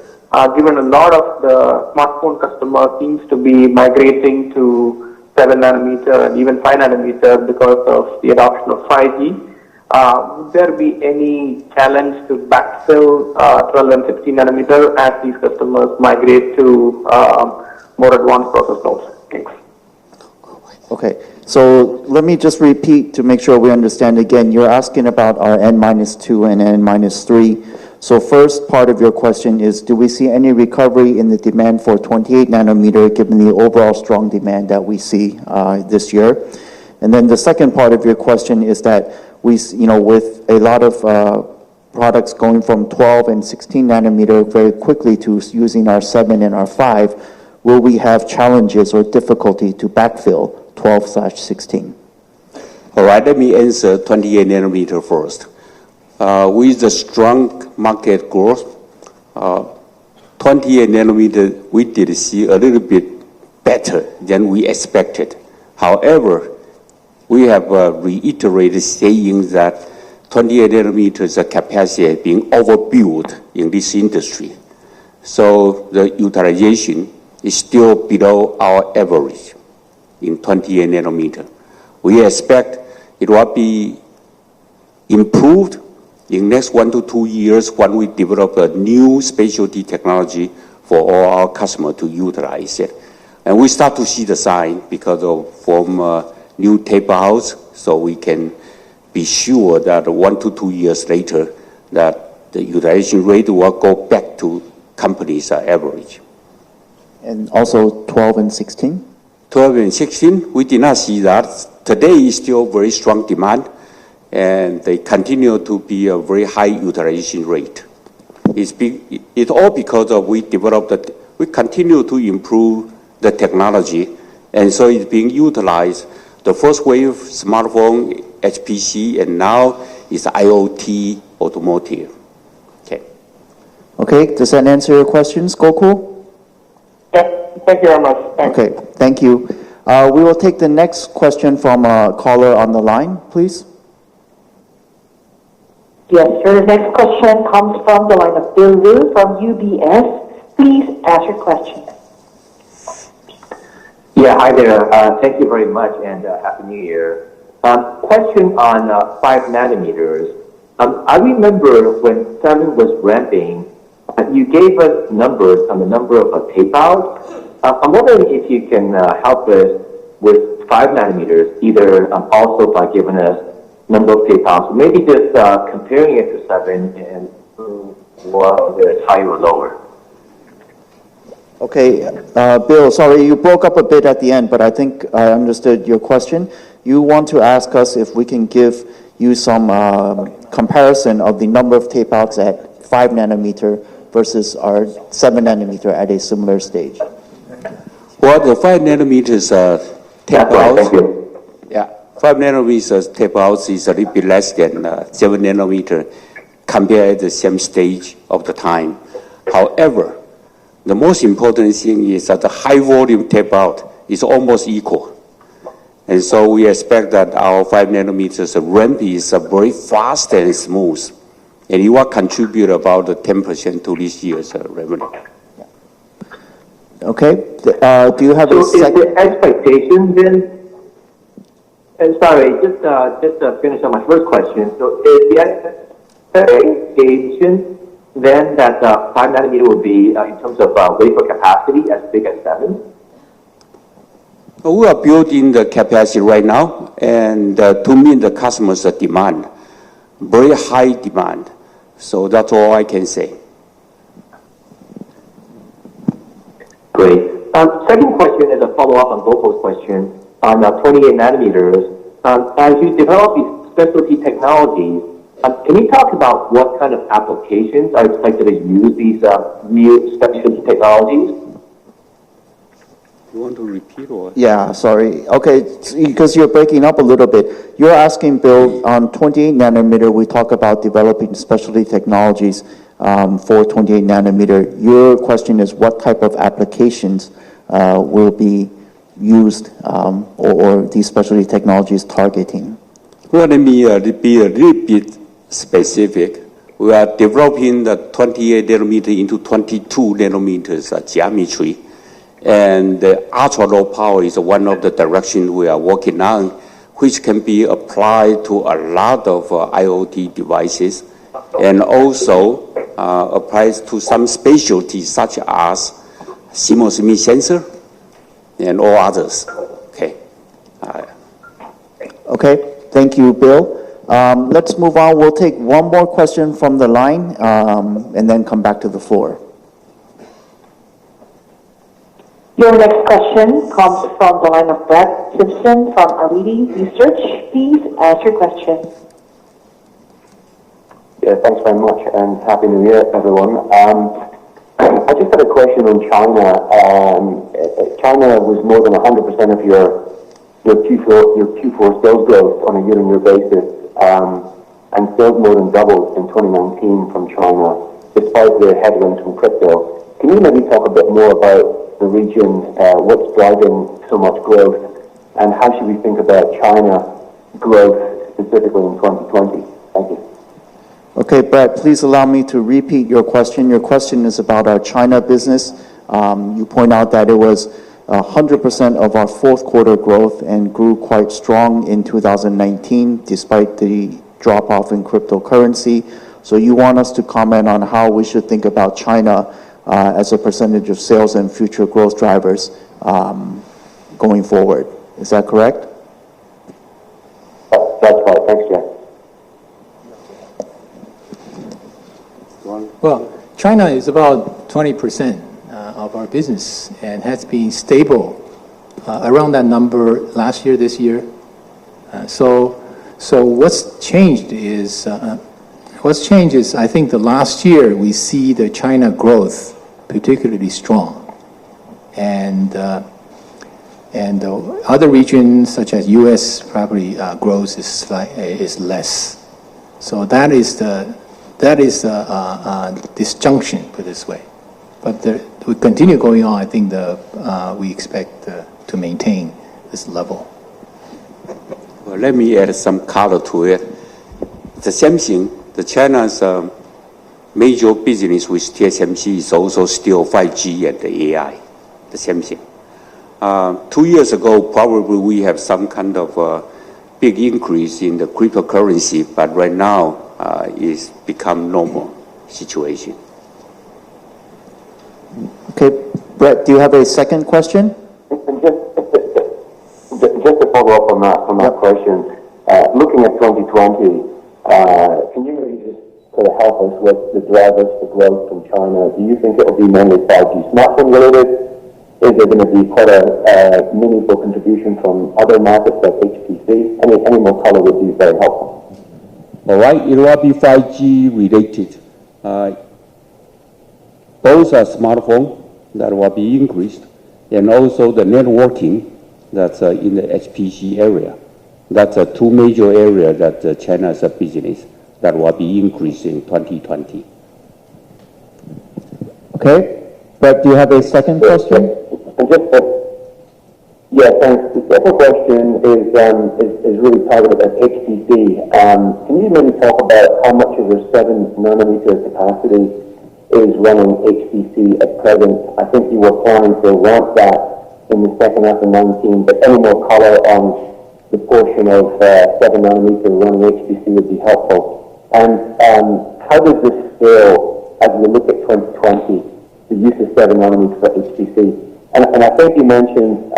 Given a lot of the smartphone customers seems to be migrating to 7 nanometer and even 5 nanometer because of the adoption of 5G. Would there be any challenge to backfill 12 and 16 nanometer as these customers migrate to more advanced process nodes? Thanks. Okay, so let me just repeat to make sure we understand again. You're asking about our N-2 and N-3. So first part of your question is, do we see any recovery in the demand for 28 nanometer given the overall strong demand that we see this year? And then the second part of your question is that we, with a lot of products going from 12 and 16 nanometer very quickly to using our 7 and our 5, will we have challenges or difficulty to backfill 12/16? All right, let me answer 28 nanometer first. With the strong market growth, 28 nanometer, we did see a little bit better than we expected. However, we have reiterated saying that 28 nanometers capacity has been overbuilt in this industry. So the utilization is still below our average in 28 nanometer. We expect it will be improved in next 1 to 2 years when we develop a new specialty technology for all our customers to utilize it. And we start to see the sign because of from new tape outs, so we can be sure that 1 to 2 years later that the utilization rate will go back to companies' average. And also 12 and 16? 12 and 16, we did not see that. Today is still very strong demand, and they continue to be a very high utilization rate. It's all because of we continue to improve the technology, and so it's being utilized. The first wave smartphone, HPC, and now is IoT automotive. Okay. Okay, does that answer your questions, Gokul? Yes, thank you very much. Thanks. Okay, thank you. We will take the next question from a caller on the line, please. Yes, sir. The next question comes from the line of Bill Liu from UBS. Please ask your question. Yeah, hi there. Thank you very much, and Happy New Year. Question on 5 nanometers. I remember when 7 was ramping, you gave us numbers on the number of tape outs. I'm wondering if you can help us with 5 nanometers, either also by giving us number of tape outs, maybe just comparing it to 7 and whether it's higher or lower. Okay, Bill, sorry, you broke up a bit at the end, but I think I understood your question. You want to ask us if we can give you some comparison of the number of tape outs at 5 nanometer versus our 7 nanometer at a similar stage. Well, the 5 nanometers tape outs. Thank you. Yeah, 5 nanometers tape out is a little bit less than 7 nanometer compared at the same stage of the time. However, the most important thing is that the high volume tape out is almost equal. And so we expect that our 5 nanometers ramp is very fast and smooth. And it will contribute about 10% to this year's revenue. Okay. Do you have So a is the second? expectation then? Sorry, just to finish on my first question. So is the expectation then that 5 nanometer will be, in terms of wafer capacity, as big as 7? We are building the capacity right now, and to meet the customers' demand, very high demand. So that's all I can say. Great. Second question is a follow-up on Gokul's question on 28 nanometers. As you develop these specialty technologies, can you talk about what kind of applications are expected to use these new specialty technologies? You want to repeat or? Yeah, sorry. Okay, because you're breaking up a little bit. You're asking, Bill, on 28 nanometer, we talk about developing specialty technologies for 28 nanometer. Your question is what type of applications will be used or these specialty technologies targeting? Well, let me be a little bit specific. We are developing the 28 nanometer into 22 nanometers geometry. And the ultra-low power is one of the directions we are working on, which can be applied to a lot of IoT devices, and also applies to some specialties such as CMOS image sensor and all others. Okay. Okay, thank you, Bill. Let's move on. We'll take one more question from the line and then come back to the floor. Your next question comes from the line of Brett Simpson from Arete Research. Please ask your question. Yeah, thanks very much, and Happy New Year, everyone. I just had a question on China. China was more than 100% of your Q4 sales growth on a year-on-year basis, and sales more than doubled in 2019 from China, despite the headwinds from crypto. Can you maybe talk a bit more about the region, what's driving so much growth, and how should we think about China growth specifically in 2020? Thank you. Okay, Brett, please allow me to repeat your question. Your question is about our China business. You point out that it was 100% of our fourth quarter growth and grew quite strong in 2019 despite the drop-off in cryptocurrency. So you want us to comment on how we should think about China as a percentage of sales and future growth drivers going forward. Is that correct? That's right. Thanks, Jeff. Well, China is about 20% of our business and has been stable around that number last year, this year. So what's changed is I think the last year we see the China growth particularly strong, and other regions such as U.S. probably growth is less. So that is the disjunction, put this way. But we continue going on. I think we expect to maintain this level. Well, let me add some color to it. The same thing. The China's major business with TSMC is also still 5G and the AI. The same thing. 2 years ago, probably we have some kind of big increase in the cryptocurrency, but right now it's become normal situation. Okay, Brett, do you have a second question? And just to follow up on that question, looking at 2020, can you really just sort of help us with the drivers for growth from China? Do you think it will be mainly 5G smartphone related? Is there going to be quite a meaningful contribution from other markets like HPC? Any more color would be very helpful. All right, it will be 5G related. Both are smartphone that will be increased, and also the networking that's in the HPC area. That's two major areas that China's business that will be increased in 2020. Okay. Brett, do you have a second question? Yeah, thanks. The second question is really targeted at HPC. Can you maybe talk about how much of your 7 nanometer capacity is running HPC at present? I think you were planning to ramp that in the second half of 19, but any more color on the portion of 7 nanometer running HPC would be helpful. And how does this scale as we look at 2020, the use of 7 nanometer for HPC? And I think you mentioned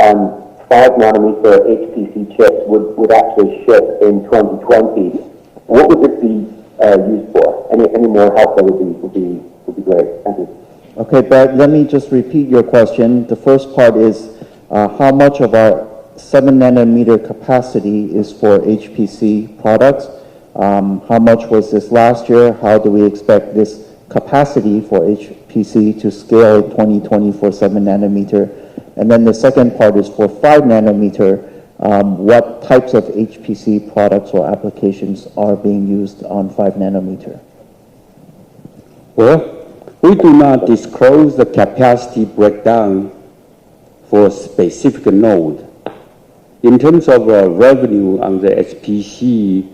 5 nanometer HPC chips would actually ship in 2020. What would this be used for? Any more help that would be great. Thank you. Okay, Brett, let me just repeat your question. The first part is how much of our 7 nanometer capacity is for HPC products? How much was this last year? How do we expect this capacity for HPC to scale in 2020 for 7 nanometer? And then the second part is for 5 nanometer, what types of HPC products or applications are being used on 5 nanometer? Well, we do not disclose the capacity breakdown for a specific node. In terms of revenue on the HPC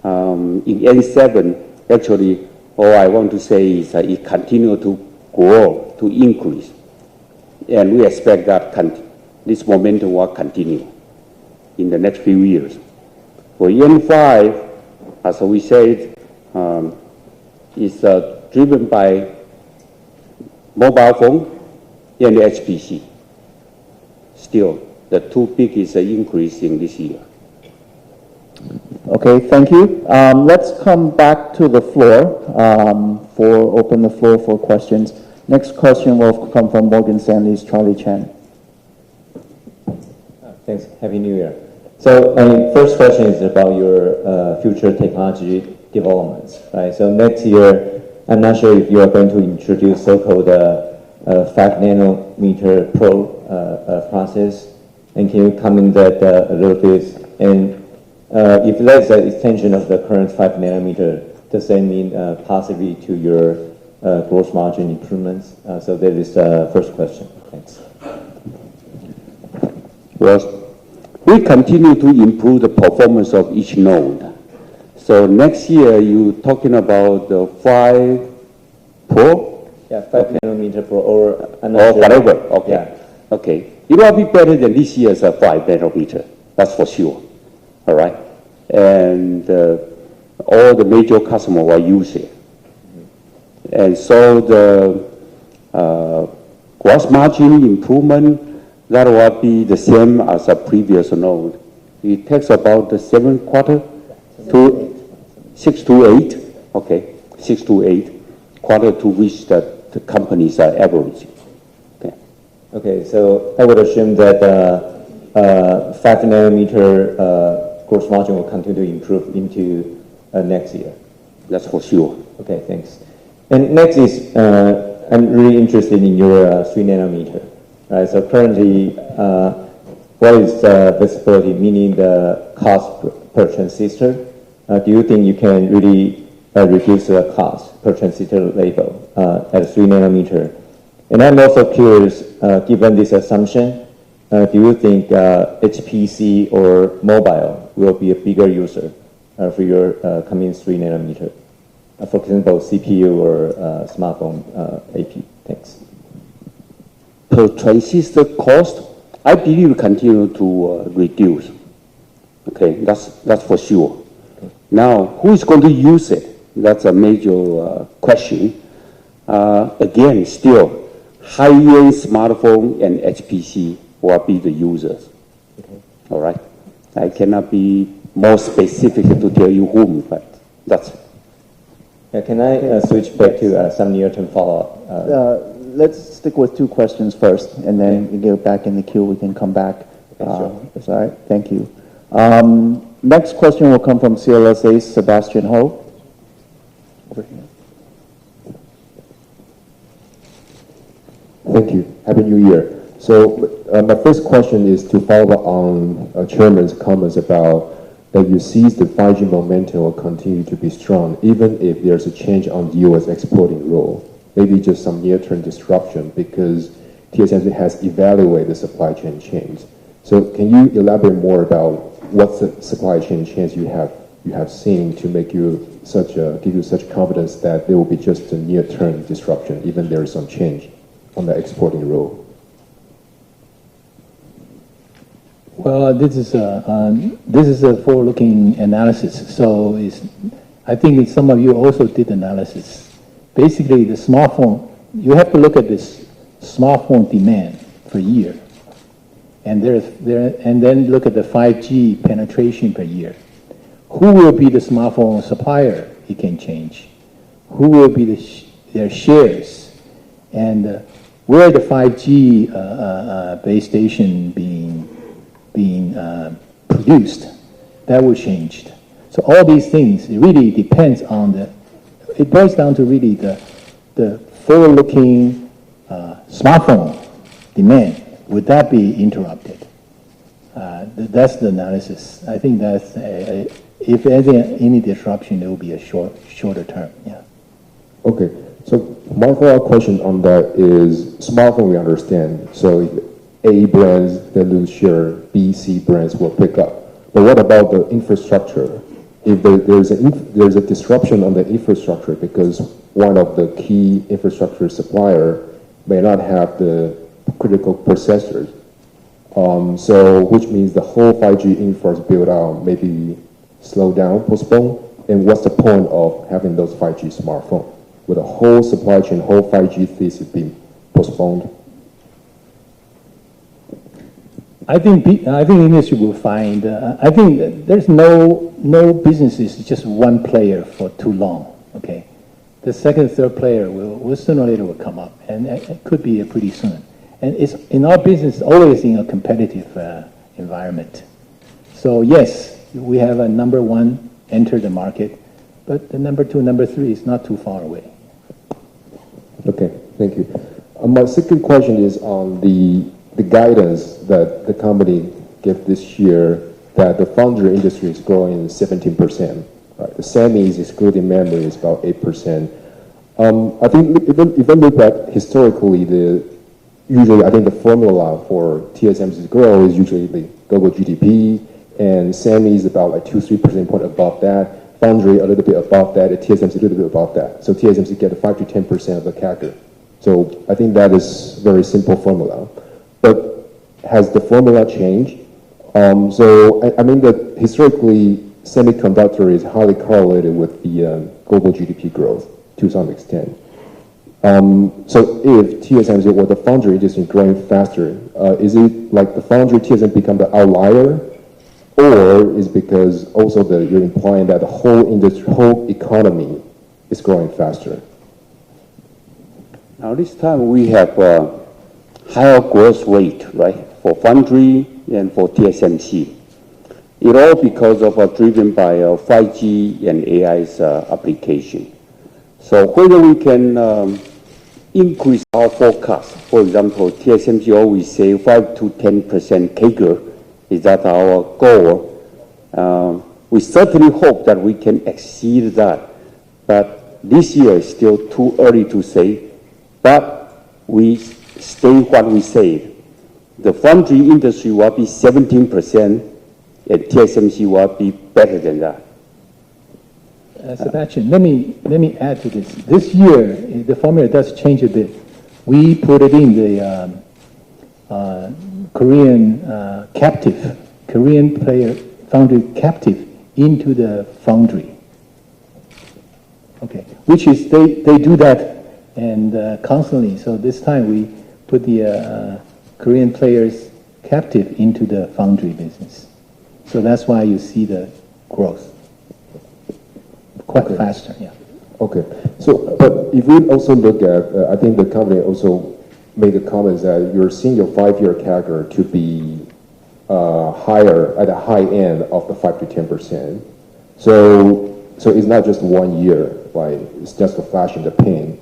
in N7, actually, all I want to say is that it continues to grow, to increase. And we expect that this momentum will continue in the next few years. For N5, as we said, is driven by mobile phone and HPC. Still, the two biggest increase in this year. Okay, thank you. Let's come back to the floor open the floor for questions. Next question will come from Morgan Stanley's Charlie Chan. Thanks. Happy New Year. So, first question is about your future technology developments, right? So next year, I'm not sure if you are going to introduce so-called 5 nanometer Pro process, and can you comment that a little bit? And if that's an extension of the current 5 nanometer, does that mean possibly to your gross margin improvements? So that is the first question. Thanks. Well, we continue to improve the performance of each node. So next year, you're talking about the 5 Pro? Yeah, 5 nanometer Pro or whatever. Okay. Yeah. Okay. It will be better than this year's 5 nanometer. That's for sure. All right. And all the major customers will use it. And so the gross margin improvement, that will be the same as a previous node. It takes about 7 quarters to 6 to 8. Okay, 6 to 8 quarter to reach the company's average. Okay. Okay, so I would assume that 5 nanometer gross margin will continue to improve into next year. That's for sure. Okay, thanks. And next is, I'm really interested in your 3 nanometer. Right, so currently, what is the visibility, meaning the cost per transistor? Do you think you can really reduce the cost per transistor level at 3 nanometer? And I'm also curious, given this assumption, do you think HPC or mobile will be a bigger user for your coming 3 nanometer? For example, CPU or smartphone AP. Thanks. Per transistor cost, I believe will continue to reduce. Okay, that's for sure. Now, who is going to use it? That's a major question. Again, still, high-end smartphone and HPC will be the users. Okay. All right. I cannot be more specific to tell you whom, but that's it. Yeah, can I switch back to some near-term follow-up? Let's stick with 2 questions first, and then we get back in the queue. We can come back. Okay, sure. That's all right. Thank you. Next question will come from CLSA's Sebastian Ho. Over here. Thank you. Happy New Year. So my first question is to follow up on Chairman's comments about that you see the 5G momentum will continue to be strong, even if there's a change on the U.S. exporting rule, maybe just some near-term disruption because TSMC has evaluated the supply chain change. So can you elaborate more about what the supply chain change you have seen to make you give you such confidence that there will be just a near-term disruption, even there is some change on the exporting rule? Well, this is a forward-looking analysis. So I think some of you also did analysis. Basically, the smartphone, you have to look at this smartphone demand per year, and then look at the 5G penetration per year. Who will be the smartphone supplier? It can change. Who will be their shares, and where the 5G base station being produced, that will change. So all these things, it really depends on it boils down to really the forward-looking smartphone demand. Would that be interrupted? That's the analysis. I think that's, if any disruption, it will be a shorter term, yeah. Okay, so my follow-up question on that is smartphone we understand. So if A brands, they lose share, B, C brands will pick up. But what about the infrastructure? If there's a disruption on the infrastructure because one of the key infrastructure supplier may not have the critical processors, so which means the whole 5G infrastructure build out maybe slow down, postpone. And what's the point of having those 5G smartphones? With the whole supply chain, whole 5G thesis being postponed? I think industry will find. I think that there's no businesses just one player for too long. Okay, the second, third player will sooner or later will come up, and it could be pretty soon. And it's in our business always in a competitive environment. So yes, we have a number one enter the market, but the number two, number three is not too far away. Okay, thank you. My second question is on the guidance that the company gave this year that the foundry industry is growing 17%. Right? The semis, excluding memory, is about 8%. I think if I look at historically, usually I think the formula for TSMC's growth is usually the global GDP, and semi is about like 2-3% point above that. Foundry a little bit above that, and TSMC a little bit above that. So TSMC get 5 to 10% of the CAGR. So I think that is very simple formula. But has the formula changed? So I mean that historically semiconductor is highly correlated with the global GDP growth to some extent. So if TSMC or the foundry industry growing faster, is it like the foundry TSMC become the outlier, or is because also you're implying that the whole industry, whole economy is growing faster? Now this time we have higher growth rate, right, for foundry and for TSMC. It all because of driven by 5G and AI's application. So whether we can increase our forecast, for example, TSMC always say 5 to 10% CAGR, is that our goal? We certainly hope that we can exceed that, but this year is still too early to say, but we stay what we say. The foundry industry will be 17%, and TSMC will be better than that. Sebastian, let me add to this. This year, the formula does change a bit. We put it in the Korean captive, Korean player foundry captive into the foundry. Okay, which is they do that and constantly. So this time we put the Korean players captive into the foundry business. So that's why you see the growth quite faster. Yeah. Okay. So, but if we also look at, I think the company also made the comments that you're seeing your 5-year CAGR to be higher at the high end of the 5 to 10%. So it's not just 1 year, right? It's just a flash in the pan.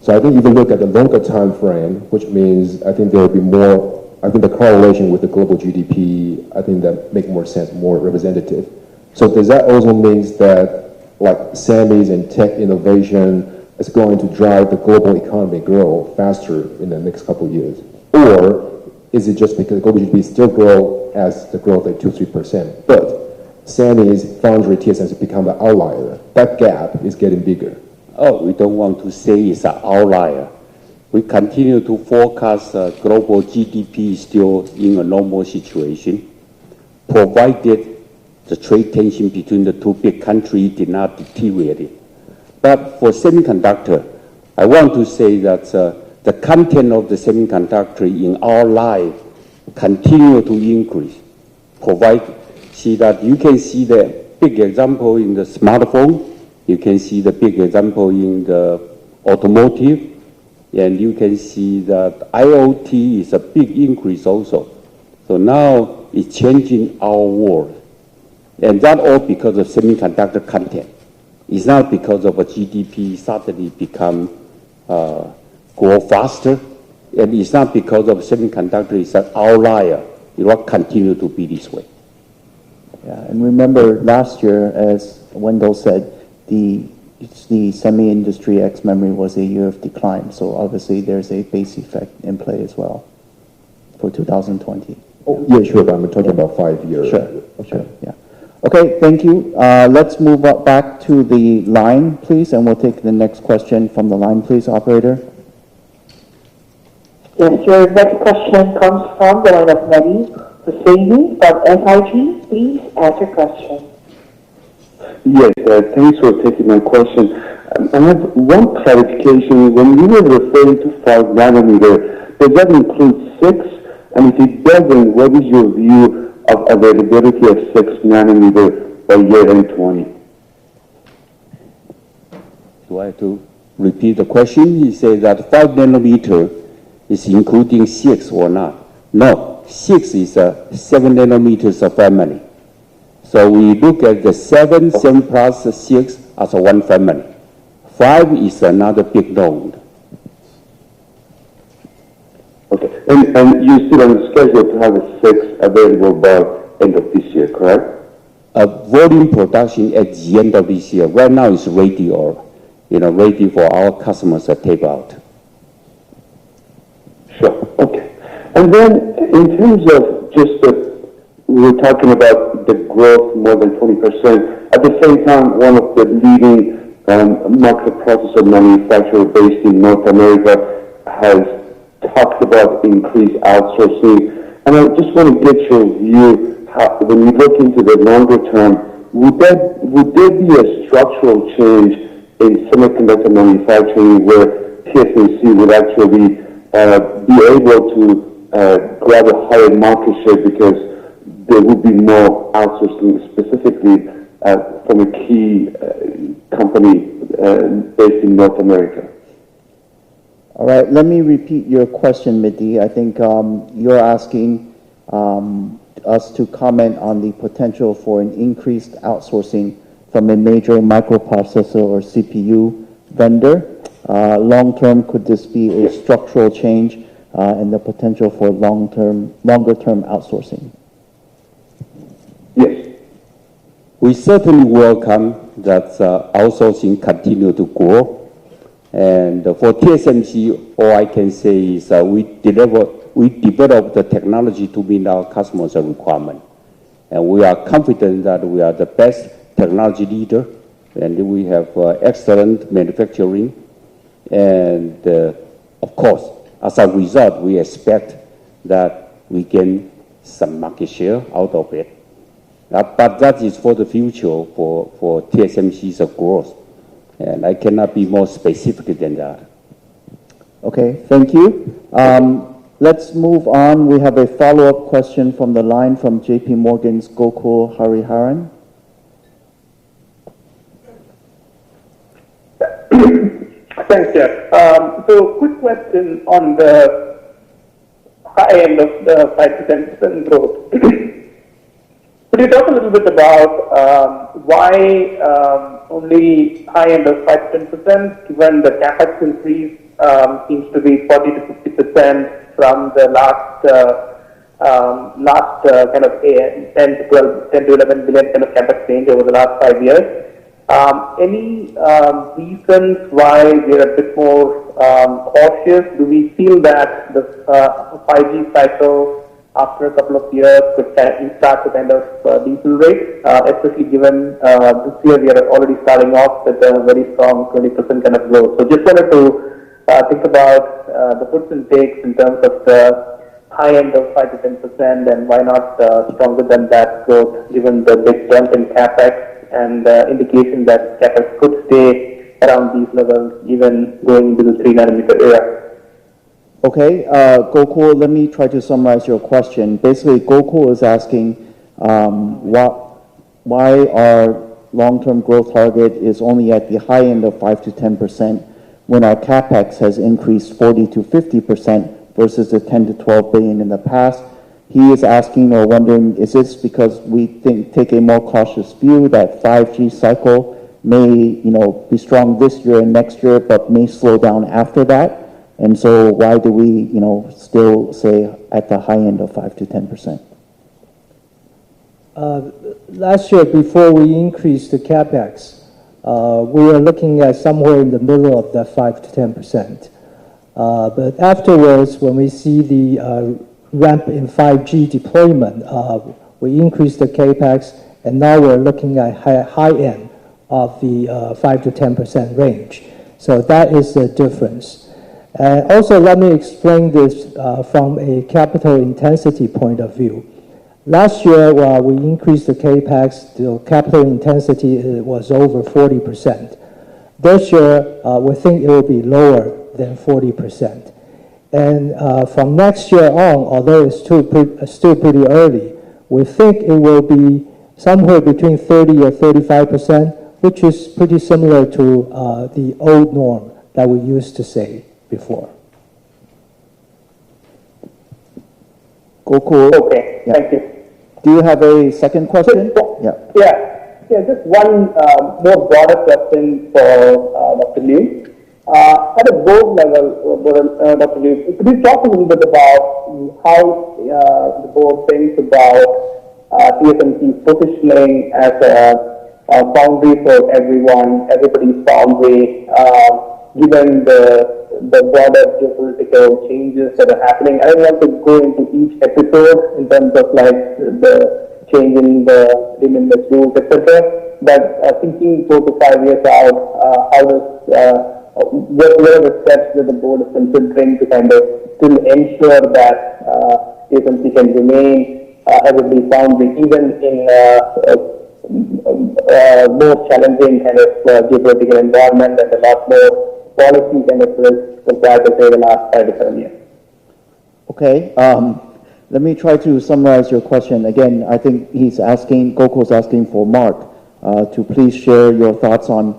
So I think if you look at the longer time frame, which means I think there will be more, I think the correlation with the global GDP, I think that make more sense, more representative. So does that also mean that like semis and tech innovation is going to drive the global economy grow faster in the next couple of years? Or is it just because global GDP still grow as the growth at 2-3%, but semis, foundry, TSMC become the outlier? That gap is getting bigger. Oh, we don't want to say it's an outlier. We continue to forecast global GDP still in a normal situation, provided the trade tension between the two big countries did not deteriorate. But for semiconductor, I want to say that the content of the semiconductor in our life continue to increase. See that you can see the big example in the smartphone, you can see the big example in the automotive, and you can see that IoT is a big increase also. So now it's changing our world. And that all because of semiconductor content. It's not because of a GDP suddenly become grow faster. And it's not because of semiconductor, it's an outlier. It will continue to be this way. Yeah, and remember last year, as Wendell said, the semi-industry ex-memory was a year of decline. So obviously there's a base effect in play as well for 2020. Oh, yeah, sure, but I'm talking about 5 years. Sure, sure, yeah. Okay, thank you. Let's move up back to the line, please, and we'll take the next question from the line, please, operator. Yes, your next question comes from the line of Mehdi Husseini from SIG. Please ask your question. Yes, thanks for taking my question. I have one clarification. When you were referring to 5 nanometer, does that include 6? And if it doesn't, what is your view of availability of 6 nanometer by year-end 20? Do I have to repeat the question? He said that 5 nanometer is including 6 or not? No, 6 is a 7 nanometers of family. So we look at the 7 plus 6 as a one family. 5 is another big node. Okay, and you're still on the schedule to have a 6 available by end of this year, correct? Volume production at the end of this year. Right now it's ready ready for our customers to tape out. Sure, okay. And then in terms of just we're talking about the growth more than 20%. At the same time, one of the leading microprocessor manufacturer based in North America has talked about increased outsourcing. And I just want to get your view, when you look into the longer term, would there be a structural change in semiconductor manufacturing where TSMC would actually be able to grab a higher market share because there would be more outsourcing specifically from a key company based in North America? All right, let me repeat your question, Mehdi. I think you're asking us to comment on the potential for an increased outsourcing from a major microprocessor or CPU vendor. Long term, could this be a structural change and the potential for longer term outsourcing? Yes. We certainly welcome that outsourcing continue to grow. And for TSMC, all I can say is we develop the technology to meet our customers' requirement. And we are confident that we are the best technology leader, and we have excellent manufacturing. And of course, as a result, we expect that we gain some market share out of it. But that is for the future for TSMC's growth. And I cannot be more specific than that. Okay, thank you. Let's move on. We have a follow-up question from the line from JP Morgan's Gokul Hariharan. Thanks, Jeff. So quick question on the high end of the 5 to 10% growth. Could you talk a little bit about why only high end of 5 to 10%, given the CapEx increase seems to be 40 to 50% from the last last kind of 10 to 11 billion kind of capex range over the last 5 years. Any reasons why we're a bit more cautious? Do we feel that the 5G cycle after a couple of years could start to kind of decelerate, especially given this year we are already starting off with a very strong 20% kind of growth. So just wanted to think about the puts and takes in terms of the high end of 5 to 10%, and why not stronger than that growth, given the big jump in capex and indication that capex could stay around these levels even going into the 3 nanometer era. Okay, Gokul, let me try to summarize your question. Basically, Gokul is asking why our long-term growth target is only at the high end of 5 to 10% when our capex has increased 40 to 50% versus the 10 to 12 billion in the past. He is asking or wondering, is this because we take a more cautious view that 5G cycle may, be strong this year and next year, but may slow down after that? And so why do we, still say at the high end of 5 to 10%? Last year, before we increased the capex, we were looking at somewhere in the middle of that 5 to 10%. But afterwards, when we see the ramp in 5G deployment, we increased the capex, and now we're looking at high end of the 5 to 10% range. So that is the difference. And also, let me explain this from a capital intensity point of view. Last year, while we increased the capex, the capital intensity was over 40%. This year, we think it will be lower than 40%. And from next year on, although it's still pretty early, we think it will be somewhere between 30 or 35%, which is pretty similar to the old norm that we used to say before. Gokul. Okay, thank you. Do you have a second question? Yeah, just one more broader question for Dr. Liu. At a board level, Dr. Liu, could you talk a little bit about how the board thinks about TSMC's positioning as a foundry for everybody's foundry, given the broader geopolitical changes that are happening? I don't want to go into each episode in terms of like the change in the limitless rules, etc. But thinking 4 to 5 years out, how does what are the steps that the board is considering to kind of still ensure that TSMC can remain as a big foundry even in more challenging kind of geopolitical environment and a lot more policy kind of risk compared to say the last 5 to 7 years? Okay, let me try to summarize your question. Again, I think Gokul's asking for Mark to please share your thoughts on,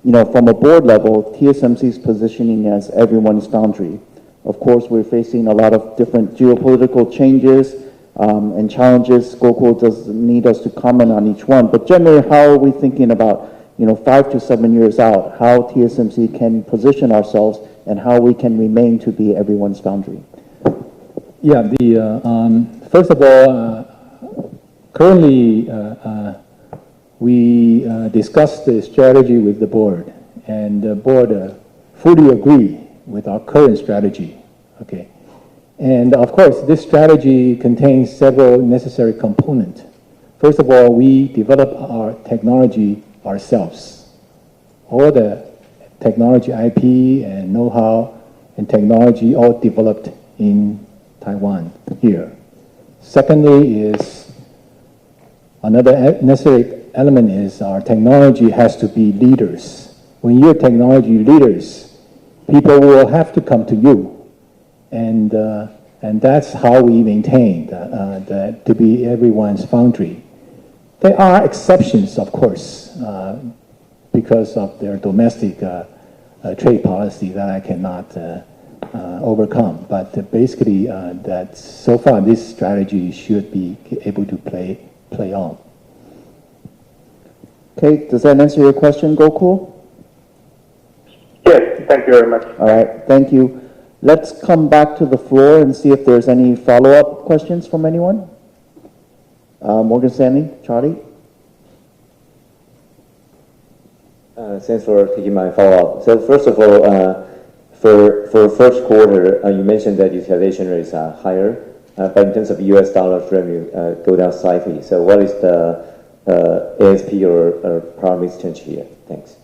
from a board level, TSMC's positioning as everyone's foundry. Of course, we're facing a lot of different geopolitical changes and challenges. Gokul doesn't need us to comment on each one, but generally, how are we thinking about, 5 to 7 years out, how TSMC can position ourselves and how we can remain to be everyone's foundry? Yeah, first of all, currently we discussed the strategy with the board, and the board fully agree with our current strategy. Okay, and of course, this strategy contains several necessary components. First of all, we develop our technology ourselves. All the technology IP and know-how and technology all developed in Taiwan here. Secondly is another necessary element is our technology has to be leaders. When you're technology leaders, people will have to come to you, and that's how we maintain to be everyone's foundry. There are exceptions, of course, because of their domestic trade policy that I cannot overcome. But basically, that so far this strategy should be able to play on. Okay, does that answer your question, Gokul? Yes, thank you very much. All right, thank you. Let's come back to the floor and see if there's any follow-up questions from anyone. Morgan Stanley, Charlie? Thanks for taking my follow-up. So first of all, for first quarter, you mentioned that utilization rates are higher, but in terms of U.S. dollars revenue, go down slightly. So what is the ASP or product mix change here? Thanks.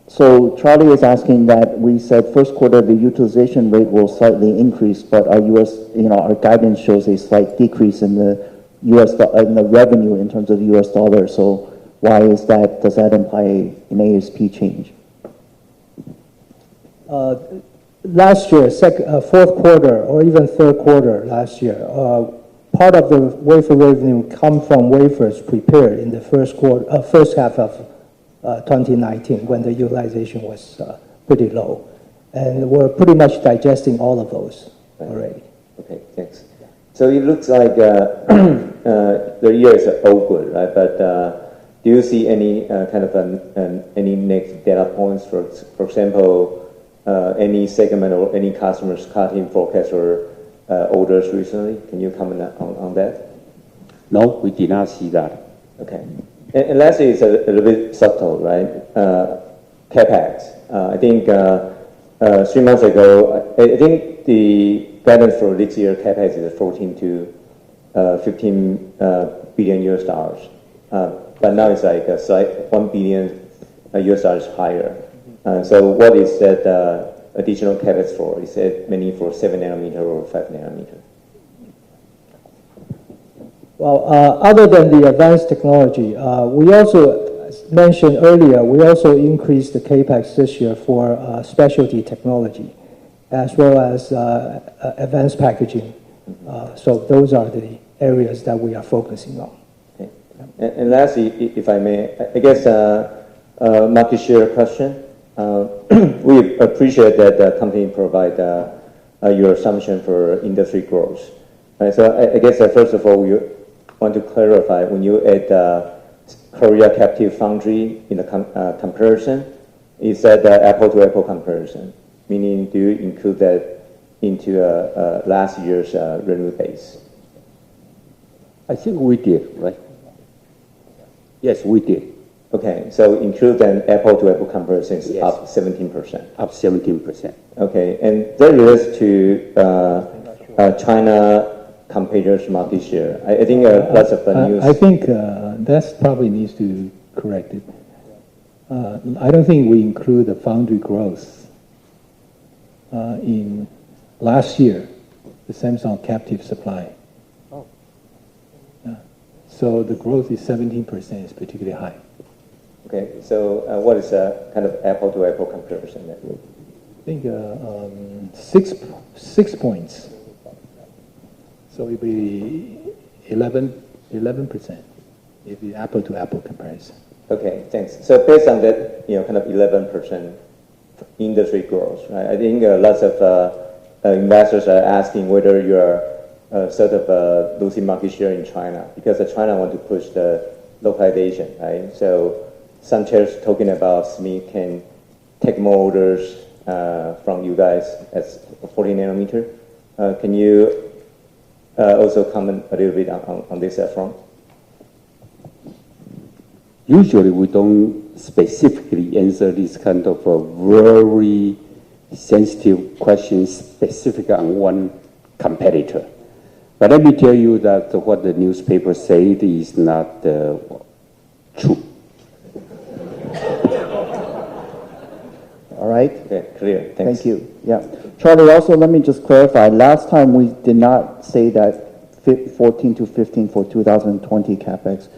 So Charlie is asking that we said first quarter the utilization rate will slightly increase, but our U.S. Our guidance shows a slight decrease in the in the revenue in terms of U.S. dollars. So why is that? Does that imply an ASP change? Last year, fourth quarter or even third quarter last year, part of the wafer revenue come from wafers prepared in the first half of 2019 when the utilization was pretty low. And we're pretty much digesting all of those already. Okay, thanks. So it looks like the year is all good, right? But do you see any kind of any next data points, for example, any segment or any customers cutting forecast or orders recently? Can you comment on that? No, we did not see that. Okay. And lastly, it's a little bit subtle, right? CapEx. I think 3 months ago, I think the guidance for this year CapEx is 14 to 15 billion US dollars. But now it's like a slight 1 billion US dollars higher. So what is that additional CapEx for? Is it mainly for 7 nanometer or 5 nanometer? Well, other than the advanced technology, we also, as mentioned earlier, we also increased the CAPEX this year for specialty technology, as well as advanced packaging. So those are the areas that we are focusing on. Okay. And lastly, if I may, I guess market share question. We appreciate that the company provide your assumption for industry growth. Right, so I guess first of all, we want to clarify when you add Korea captive foundry in the comparison, is that the apple-to-apple comparison? Meaning, do you include that into last year's revenue base? I think we did, right? Yes, we did. Okay, so include an apple-to-apple comparison is Yes. up 17%. Up 17%. Okay, and that relates to China competitors' market share. I think lots of news. I think that probably needs to correct it. I don't think we include the foundry growth in last year, the Samsung captive supply. So the growth is 17% is particularly high. Okay, so what is a kind of apple-to-apple comparison? I think 6 points. So it will be 11%, if the apple-to-apple comparison. Okay, thanks. So based on that, kind of 11% industry growth, right? I think lots of investors are asking whether you are sort of losing market share in China, because China want to push the localization, right? So some chairs talking about SMIC can take more orders from you guys as 40 nanometer. Can you also comment a little bit on this front? Usually we don't specifically answer this kind of very sensitive questions specific on one competitor. But let me tell you that what the newspaper said is not true. All right. Okay, clear. Thanks. Thank you. Yeah. Charlie, also let me just clarify. Last time we did not say that 14 to 15 for 2020 CapEx.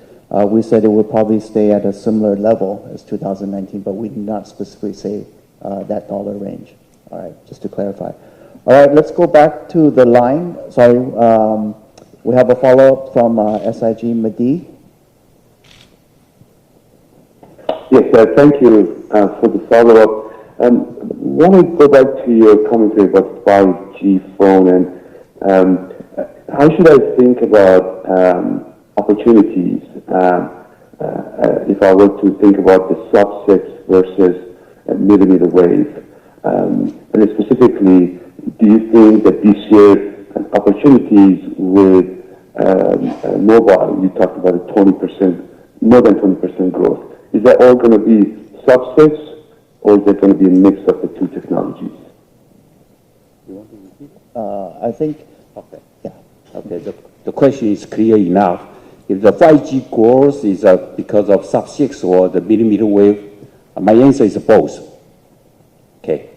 We said it would probably stay at a similar level as 2019, but we did not specifically say that dollar range. All right, just to clarify. All right, let's go back to the line. Sorry, we have a follow-up from SIG Mehdi. Yes, thank you for the follow-up. I want to go back to your commentary about 5G phone, and how should I think about opportunities if I were to think about the sub-6 versus millimeter wave? And specifically, do you think that this year opportunities with mobile, you talked about a 20%, more than 20% growth. Is that all going to be subsets, or is that going to be a mix of the two technologies? You want to repeat? I think, Okay. yeah. Okay, the question is clear enough. If the 5G growth is because of sub-6 or the millimeter wave, my answer is both. Okay,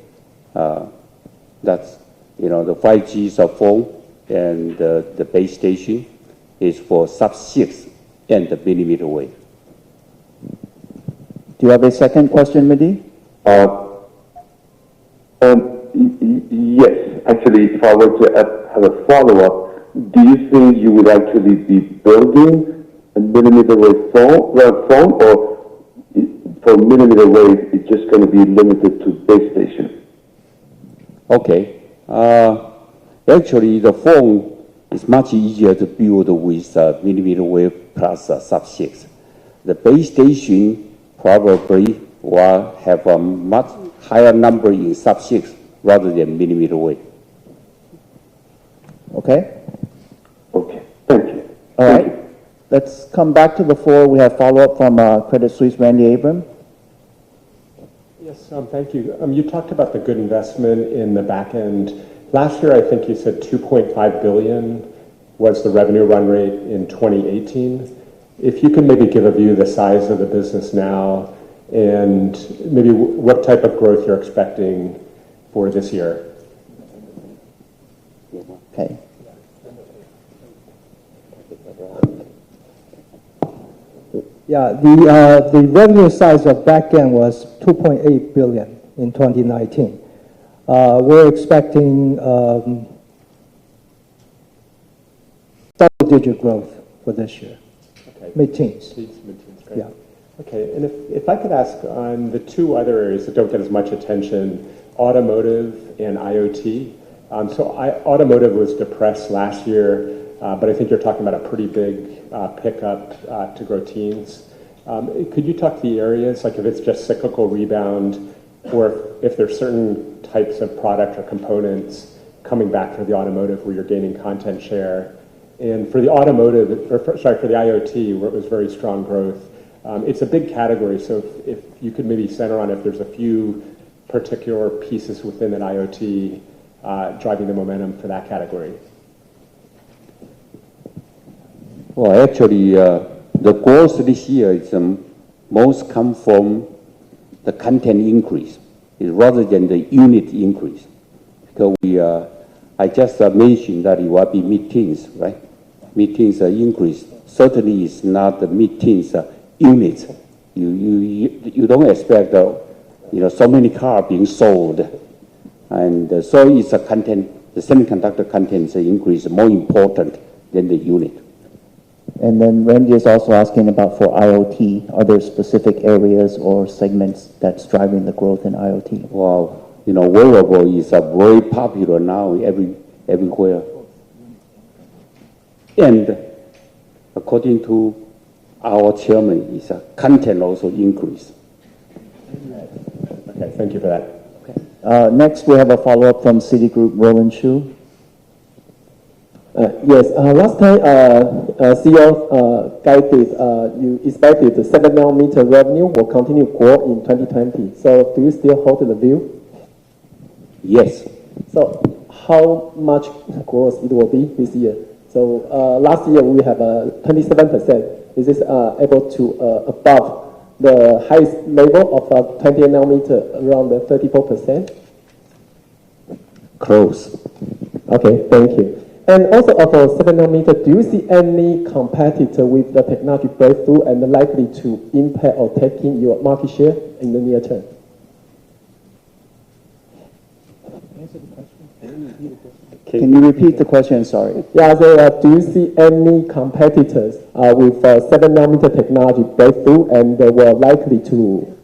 that's, the 5G is a phone and the base station is for sub-6 and the millimeter wave. Do you have a second question, Mehdi? Yes. Actually, if I were to have a follow-up, do you think you would actually be building a millimeter wave phone, or for millimeter wave, it's just going to be limited to base station? Okay. Actually, the phone is much easier to build with millimeter wave plus sub-6. The base station probably will have a much higher number in sub-6 rather than millimeter wave. Okay. Okay. Thank you. All right. Let's come back to the floor. We have follow-up from Credit Suisse, Randy Abram. Yes, thank you. You talked about the good investment in the back end. Last year, I think you said $2.5 billion was the revenue run rate in 2018. If you could maybe give a view of the size of the business now and maybe what type of growth you're expecting for this year. Okay. Yeah, the revenue size of backend was $2.8 billion in 2019. We're expecting double-digit growth for this year. Okay. Mid-teens. Mid-teens, great. Yeah. Okay, and if I could ask on the two other areas that don't get as much attention, automotive and IoT. Automotive was depressed last year, but I think you're talking about a pretty big pickup to grow teens. Could you talk to the areas, like if it's just cyclical rebound, or if there's certain types of product or components coming back for the automotive where you're gaining content share? And for the automotive, for the IoT, where it was very strong growth, it's a big category, so if you could maybe center on if there's a few particular pieces within an IoT driving the momentum for that category. Well, actually, the growth this year is most come from the content increase rather than the unit increase. Because I just mentioned that it will be mid-teens, right? Mid-teens increase certainly is not the mid-teens units. You don't expect so many cars being sold, and so it's a content. The semiconductor content increase more important than the unit. And then Randy is also asking about for IoT. Are there specific areas or segments that's driving the growth in IoT? Well, wearable is very popular now everywhere. And according to our chairman, is content also increase. Okay, thank you for that. Okay. Next, we have a follow-up from Citigroup, Roland Shu. Yes, last time CEO guided, you expected the 7nm revenue will continue to grow in 2020. So do you still hold the view? Yes. So how much growth it will be this year? So last year we have 27%. Is this able to above the highest level of 28nm, around 34%? Close. Okay, thank you. And also for 7nm, do you see any competitor with the technology breakthrough and likely to impact or taking your market share in the near term? Can you repeat the question? Sorry. Yeah, so do you see any competitors with 7nm technology breakthrough and were likely to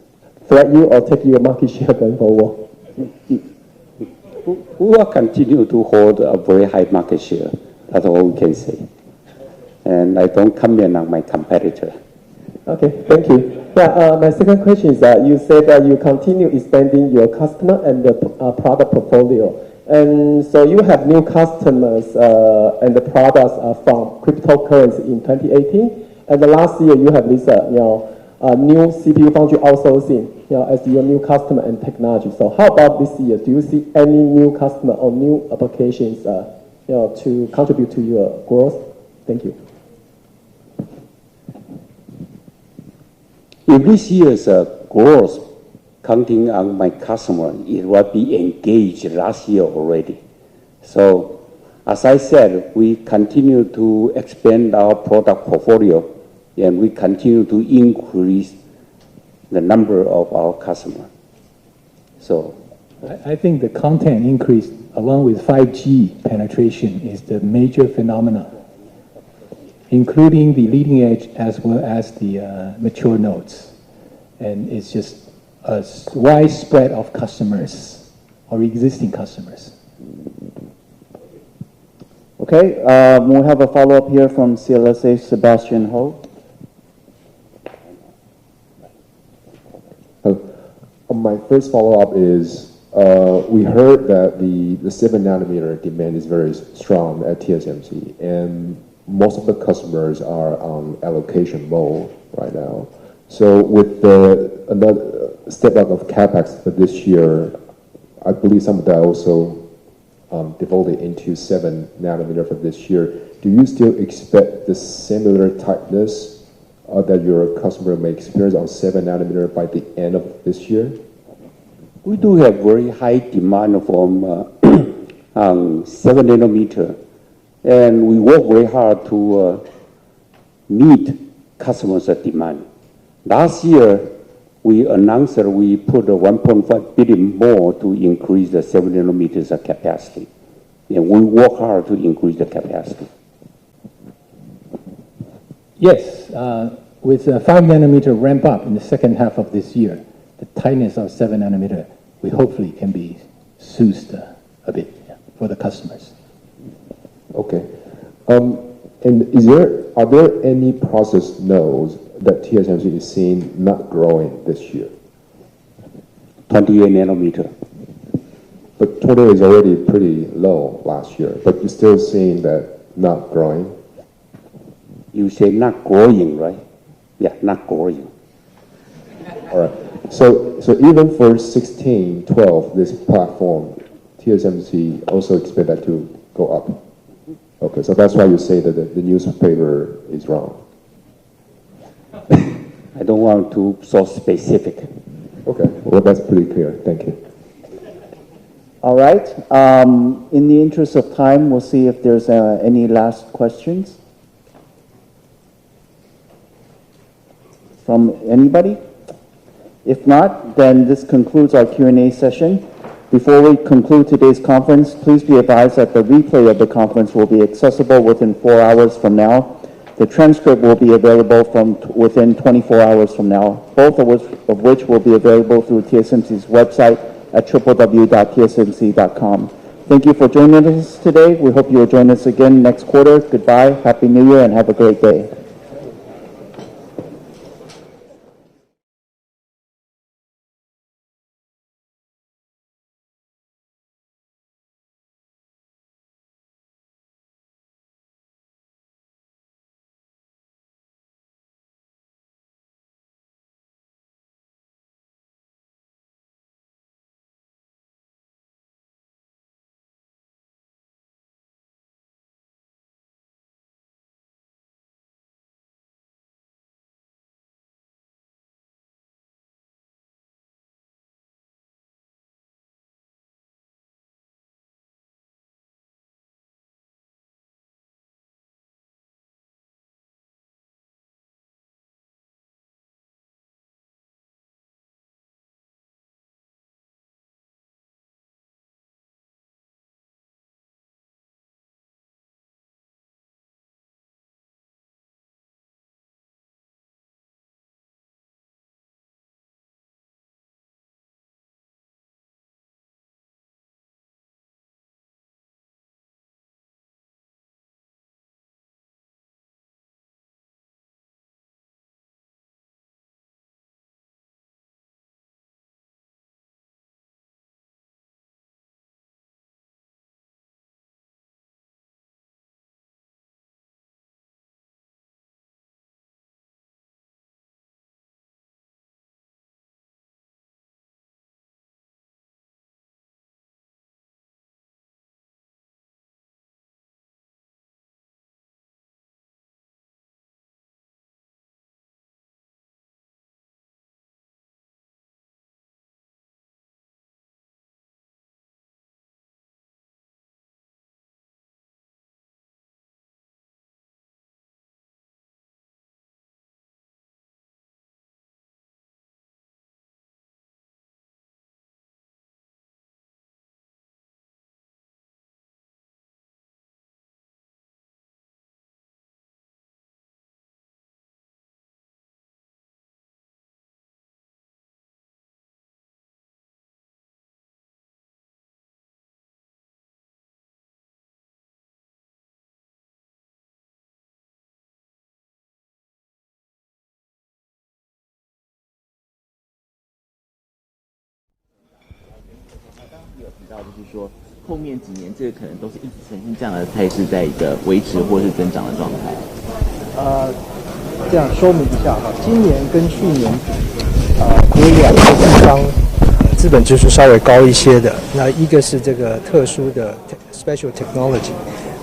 threat you or take your market share going forward? We will continue to hold a very high market share. That's all we can say. And I don't comment on my competitor. Okay, thank you. Yeah, my second question is that you said that you continue expanding your customer and the product portfolio. And so you have new customers and the products are from cryptocurrency in 2018. And the last year you have this, new CPU foundry outsourcing, as your new customer and technology. So how about this year? Do you see any new customer or new applications, to contribute to your growth? Thank you. If this year's growth, counting on my customer, it will be engaged last year already. So, as I said, we continue to expand our product portfolio, and we continue to increase the number of our customers. So, I think the content increase along with 5G penetration is the major phenomena, including the leading edge as well as the mature nodes. And it's just a wide spread of customers or existing customers. Okay, we'll have a follow-up here from CLSA, Sebastian Ho. My first follow-up is, we heard that the 7 nanometer demand is very strong at TSMC, and most of the customers are on allocation mode right now. So with another step up of capex for this year, I believe some of that also devoted into 7 nanometer for this year. Do you still expect the similar tightness that your customer may experience on 7 nanometer by the end of this year? we do have very high demand from 7 nanometer, and we work very hard to meet customers' demand. Last year, we announced that we put 1.5 billion more to increase the 7 nanometers capacity, and we work hard to increase the capacity. Yes, with 5 nanometer ramp up in the second half of this year, the tightness of 7 nanometer, we hopefully can be soothed a bit for the customers. Okay. And are there any process nodes that TSMC is seeing not growing this year? 28 nanometer. But 20 is already pretty low last year, but you're still seeing that not growing? You say not growing, right? Yeah, not growing. All right. So even for 16, 12, this platform, TSMC also expect that to go up. Okay, so that's why you say that the newspaper is wrong. I don't want to be so specific. Okay, well, that's pretty clear. Thank you. All right. In the interest of time, we'll see if there's any last questions from anybody. If not, then this concludes our Q&A session. Before we conclude today's conference, please be advised that the replay of the conference will be accessible within 4 hours from now. The transcript will be available from within 24 hours from now, both of which will be available through TSMC's website at www.tsmc.com. Thank you for joining us today. We hope you will join us again next quarter. Goodbye, Happy New Year, and have a great day. 到，就是说后面几年这个可能都是一直呈现这样的态势，在一个维持或是增长的状态。这样说明一下哈，今年跟去年比，有两个地方资本支出稍微高一些的。那一个是这个特殊的 special technology，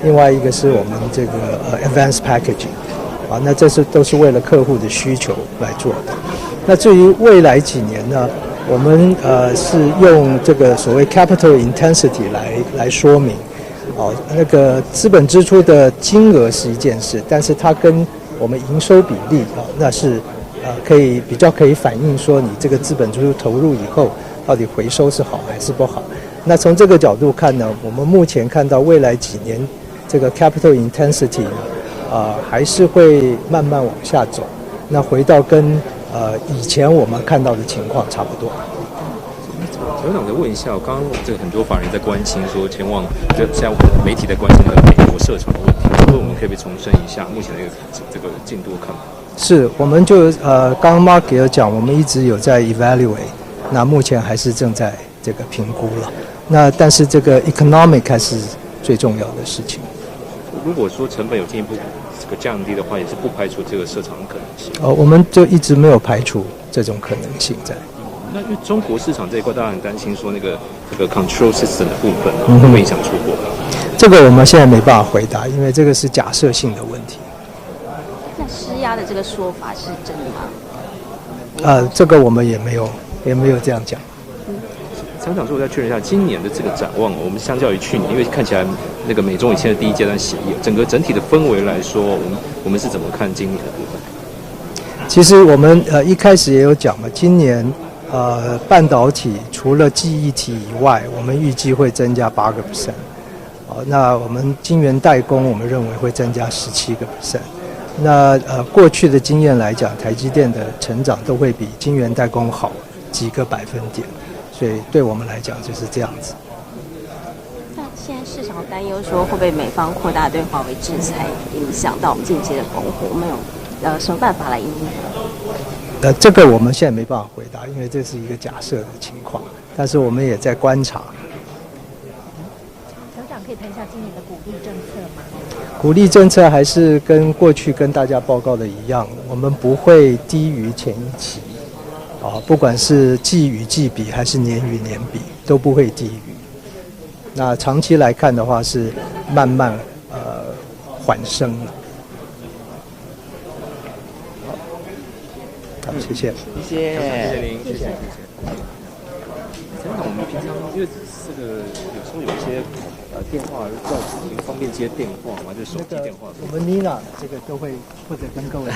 另外一个是我们这个advanced packaging， 那这都是为了客户的需求来做的。那至于未来几年呢，我们是用这个所谓 capital intensity 来说明。那个资本支出的金额是一件事，但是它跟我们营收比例那是比较可以反映说你这个资本支出投入以后到底回收是好还是不好。那从这个角度看呢，我们目前看到未来几年这个 capital intensity 呢还是会慢慢往下走，那回到跟以前我们看到的情况差不多。刘长，再问一下，刚刚这个很多法人在关心说前往，就像媒体在关心美国设厂的问题，所以我们可以重申一下目前的这个进度看法。是，我们就刚刚 Mark 也有讲，我们一直有在 evaluate， 那目前还是正在这个评估了。那但是这个 economic 还是最重要的事情。如果说成本有进一步这个降低的话，也是不排除这个设厂的可能性。我们就一直没有排除这种可能性在。那因为中国市场这一块，大家很担心说这个 control system 的部分会不会影响出货？这个我们现在没办法回答，因为这个是假设性的问题。那施压的这个说法是真的吗？这个我们也没有这样讲。厂长，我再确认一下，今年的这个展望，我们相较于去年，因为看起来那个美中以前的第一阶段协议，整体的氛围来说，我们是怎么看今年的部分？其实我们一开始也有讲嘛，今年半导体除了记忆体以外，我们预计会增加8%。那我们晶圆代工，我们认为会增加17%。那过去的经验来讲，台积电的成长都会比晶圆代工好几个百分点，所以对我们来讲就是这样子。那现在市场担忧说会被美方扩大对华为制裁，影响到我们近期的供货，我们有什么办法来应对？这个我们现在没办法回答，因为这是一个假设的情况，但是我们也在观察。厂长可以谈一下今年的鼓励政策吗？鼓励政策还是跟过去跟大家报告的一样，我们不会低于前一期，不管是季与季比还是年与年比，都不会低于。那长期来看的话，是慢慢缓升了。好，谢谢。谢谢。谢谢您。谢谢。厂长，我们平常因为这个有时候有一些电话要方便接电话嘛，就手机电话。我们 Nina 这个都会负责跟各位。